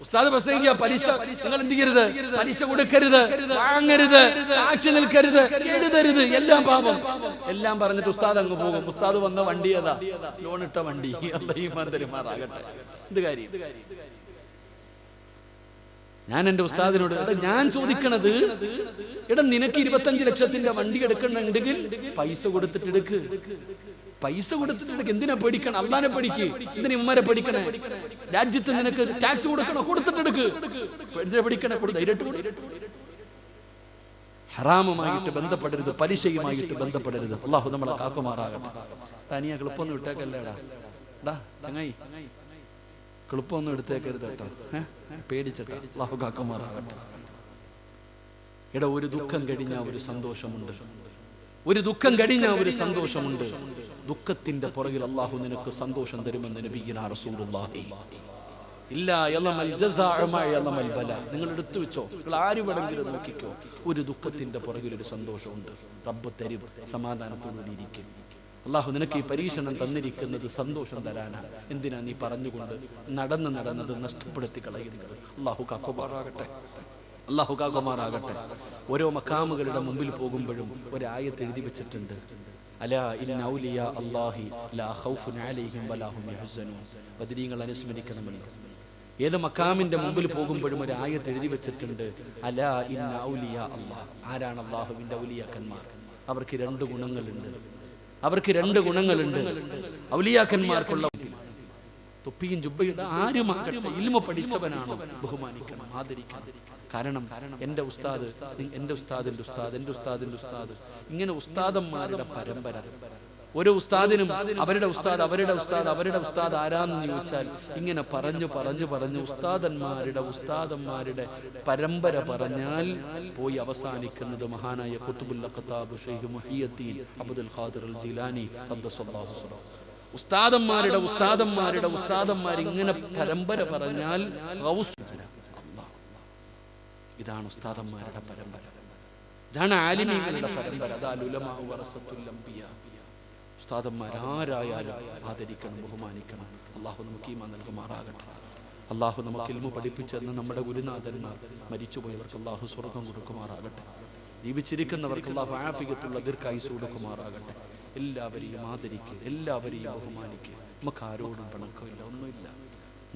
ഉസ്താദ് പ്രസംഗിക്കുക, പലിശ നിങ്ങൾ എന്ത് ചെയ്യരുത്, പലിശ കൊടുക്കരുത്, വാങ്ങരുത്, സാക്ഷി നിൽക്കരുത്, എഴുതരുത്, എല്ലാം പാപം. എല്ലാം പറഞ്ഞിട്ട് ഉസ്താദ് അങ്ങ് പോകും. ഉസ്താദ് വന്ന വണ്ടി ഏതാ? ലോൺ ഇട്ട വണ്ടി. അല്ലാഹു ഈമാൻ തരുമാറാകട്ടെ. എന്ത് കാര്യം? ഞാൻ എന്റെ ഉസ്താദിനോട്, ഞാൻ ചോദിക്കണത്, നിനക്ക് 25 ലക്ഷത്തിന്റെ വണ്ടി എടുക്കണമെങ്കിൽ പൈസ കൊടുത്തിട്ട് എടുക്ക്, പൈസ കൊടുത്തിട്ട് എടുക്ക്. എന്തിനാ പേടിക്കണം? അള്ളാനെ പേടിക്ക്. എന്തിനാ ഉമ്മരെ പേടിക്കണേ? രാജ്യത്ത് നിനക്ക് ടാക്സ് കൊടുക്കണോ? കൊടുത്തിട്ട് എടുക്ക്. എന്തിനാ പേടിക്കണേ? ധൈര്യമായിട്ട്. ഹറാമുമായിട്ട് ബന്ധപ്പെടരുത്, പലിശയുമായിട്ട് ബന്ധപ്പെടരുത്. അള്ളാഹു നമ്മളെ കാക്കുമാറാകട്ടെ. തനിയാ ക്ലിപ്പൊന്നും ഇട്ടേക്കല്ലേടാ, ചങ്ങായി, ക്ലിപ്പൊന്നും എടുത്തേക്കരുത് കേട്ടോ, പേടിച്ചിട്ട്. അള്ളാഹു കാക്കുമാറാകട്ടെ. ഒരു ദുഃഖം കഴിഞ്ഞാൽ ഒരു സന്തോഷമുണ്ട്, ഒരു ദുഃഖം കഴിഞ്ഞാൽ ഒരു സന്തോഷമുണ്ട്. ദുഃഖത്തിന്റെ പുറകിൽ അള്ളാഹു നിനക്ക് സന്തോഷം തരുമെന്ന് നബിയുനാ റസൂലുള്ളാഹി. ഇല്ലാ യളമൽ ജസാഅ മാ യളമൽ ബലാ. നിങ്ങൾ എടുത്തു വെച്ചോ, നിങ്ങൾ ആര് വേണമെങ്കിലും നോക്കിക്കോ, ഒരു ദുഃഖത്തിന്റെ പുറകിൽ ഒരു സന്തോഷമുണ്ട്. റബ്ബ് തരും, സമാധാനത്തോടെ ഇരിക്കും. അള്ളാഹു നിനക്ക് ഈ പരീക്ഷണം തന്നിരിക്കുന്നത് സന്തോഷം തരാനാണ്. എന്തിനാ നീ പറഞ്ഞുകൊണ്ട് നടന്നത് നഷ്ടപ്പെടുത്തി കളയുന്നത്? അള്ളാഹു കാക്കുമാറാകട്ടെ, അള്ളാഹു കാക്കുമാറാകട്ടെ. ഓരോ മഖാമുകളുടെ മുമ്പിൽ പോകുമ്പോഴും ഒരായത്ത് എഴുതി വെച്ചിട്ടുണ്ട്, അലാ ഇന്ന ഔലിയാ അല്ലാഹി ലാ ഖൗഫുൻ അലൈഹിം വലാ ഹും യഹ്സനൂൻ. ബദരീങ്ങൾ അനുസ്മരിക്കണമല്ലോ. ഏത് മഖാമിന്റെ മുമ്പിൽ പോകുമ്പോഴും ഒരു ആയത്ത് എഴുതി വെച്ചിട്ടുണ്ട്, അലാ ഇന്ന ഔലിയാ അല്ലാഹ്. ആരാണ് അല്ലാഹുവിന്റെ ഔലിയാക്കന്മാർ? അവർക്ക് 2 ഗുണങ്ങളുണ്ട്. അവർക്ക് 2 ഗുണങ്ങളുണ്ട്. ഔലിയാക്കന്മാർക്കുള്ള തൊപ്പിയും ജുബ്ബയും ആരുമാകട്ടെ, ഇൽമ പഠിച്ചവനാണോ ബഹുമാനിക്കണം, ആദരിക്കണം. കാരണം എൻ്റെ ഉസ്താദ്, എൻ്റെ ഉസ്താദിൻ്റെ ഉസ്താദ്, എൻ്റെ ഉസ്താദിൻ്റെ ഉസ്താദ്, ഇങ്ങനെ ഉസ്താദന്മാരുടെ പരമ്പര. ഓരോ ഉസ്താദിനും അവരുടെ ഉസ്താദ്, അവരുടെ ഉസ്താദ്, അവരുടെ ഉസ്താദ് ആരാന്ന് ചോദിച്ചാൽ ഇങ്ങനെ പറഞ്ഞു ഉസ്താദന്മാരുടെ പരമ്പര പറഞ്ഞാൽ പോയി അവസാനിക്കുന്നത് മഹാനായ ഖുത്ബുൽ അഖ്താബ് ശൈഖ് മുഹിയുദ്ദീൻ അബ്ദുൽ ഖാദിർ അൽ ജീലാനി ഖദ്ദസല്ലാഹു സിറഹു. ഉസ്താദന്മാർ ഇങ്ങനെ പരമ്പര പറഞ്ഞാൽ ഇതാണ് ഉസ്താദന്മാരുടെ പരമ്പര, ഇതാണ് ആലിമീങ്ങളുടെ പരമ്പര. ഉസ്താദന്മാർ ആരായാലും ആദരിക്കണം, ബഹുമാനിക്കണം. അള്ളാഹു നമുക്ക് ഈമാൻ നൽകുമാറാകട്ടെ. അള്ളാഹു നമുക്ക് ഇൽമു പഠിപ്പിച്ചെന്ന് നമ്മുടെ ഗുരുനാഥന്മാർ മരിച്ചുപോയവർക്ക് അള്ളാഹു സ്വർഗം കൊടുക്കുമാറാകട്ടെ. ജീവിച്ചിരിക്കുന്നവർക്ക് അള്ളാഹു ആഫിയത്തുള്ള ദീർഘായുസ്സ് കൊടുക്കുമാറാകട്ടെ. എല്ലാവരെയും ആദരിക്കുക, എല്ലാവരെയും ബഹുമാനിക്കുക. നമുക്ക് ആരോടും പിണക്കമില്ല, ഒന്നുമില്ല.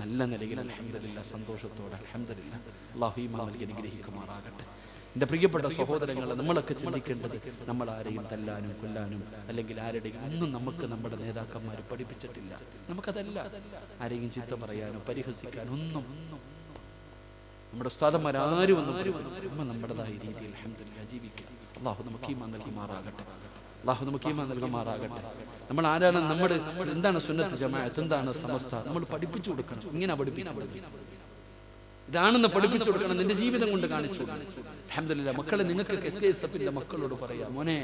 നല്ല നിലയിൽ അൽഹംദുലില്ലാഹ്, സന്തോഷത്തോടെ അൽഹംദുലില്ലാഹ്. അല്ലാഹു ഈമാൻ നൽകി അനുഗ്രഹിക്കുമാറാകട്ടെ. എൻ്റെ പ്രിയപ്പെട്ട സഹോദരങ്ങളെ, നമ്മളൊക്കെ ചിന്തിക്കേണ്ടത്, നമ്മൾ ആരെയും തല്ലാനും കൊല്ലാനും അല്ലെങ്കിൽ ആരുടെയും ഒന്നും നമുക്ക് നമ്മുടെ നേതാക്കന്മാർ പഠിപ്പിച്ചിട്ടില്ല. നമുക്കതല്ല. ആരെയും ചീത്ത പറയാനോ പരിഹസിക്കാനോ ഒന്നും നമ്മുടെ ഉസ്താദന്മാരാരും ഒന്നും നമ്മൾ നമ്മുടേതായ രീതിയിൽ അൽഹംദുലില്ലാഹ് ജീവിക്കുക. അല്ലാഹു നമുക്ക് ഈമാൻ നൽകുമാറാകട്ടെ. അല്ലാഹു നമുക്ക് ഈമാൻ നൽകുമാറാകട്ടെ. നമ്മൾ ആരാണ്, നമ്മൾ എന്താണ് സുന്നത്ത് ജമാഅത്ത്, എന്താണ് സമസ്ത, നമ്മൾ പഠിപ്പിച്ചു കൊടുക്കണം. ഇങ്ങനെ പഠിപ്പിക്കണം, ഇതാണെന്ന് പഠിപ്പിച്ചു കൊടുക്കണം. നിന്റെ ജീവിതം കൊണ്ട് കാണിച്ചു. അൽഹംദുലില്ലാഹ്. മക്കളെ, നിങ്ങൾക്കൊക്കെ SKSFന്റെ മക്കളോട് പറയാം, മോനെ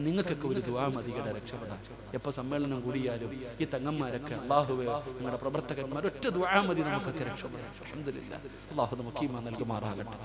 നിങ്ങൾക്കൊക്കെ ഒരു ദുആ മതി രക്ഷപ്പെടാൻ. എപ്പോൾ സമ്മേളനം കൂടിയാലും ഈ തങ്ങന്മാരൊക്കെ, അല്ലാഹുവേ നിങ്ങളുടെ പ്രവർത്തകന്മാർ, ഒറ്റ ദുആ മതി നമുക്കൊക്കെ രക്ഷപ്പെടാൻ. അൽഹംദുലില്ലാഹ്. അല്ലാഹു നമുക്ക് ഈമാൻ നൽകുമാറാകട്ടെ.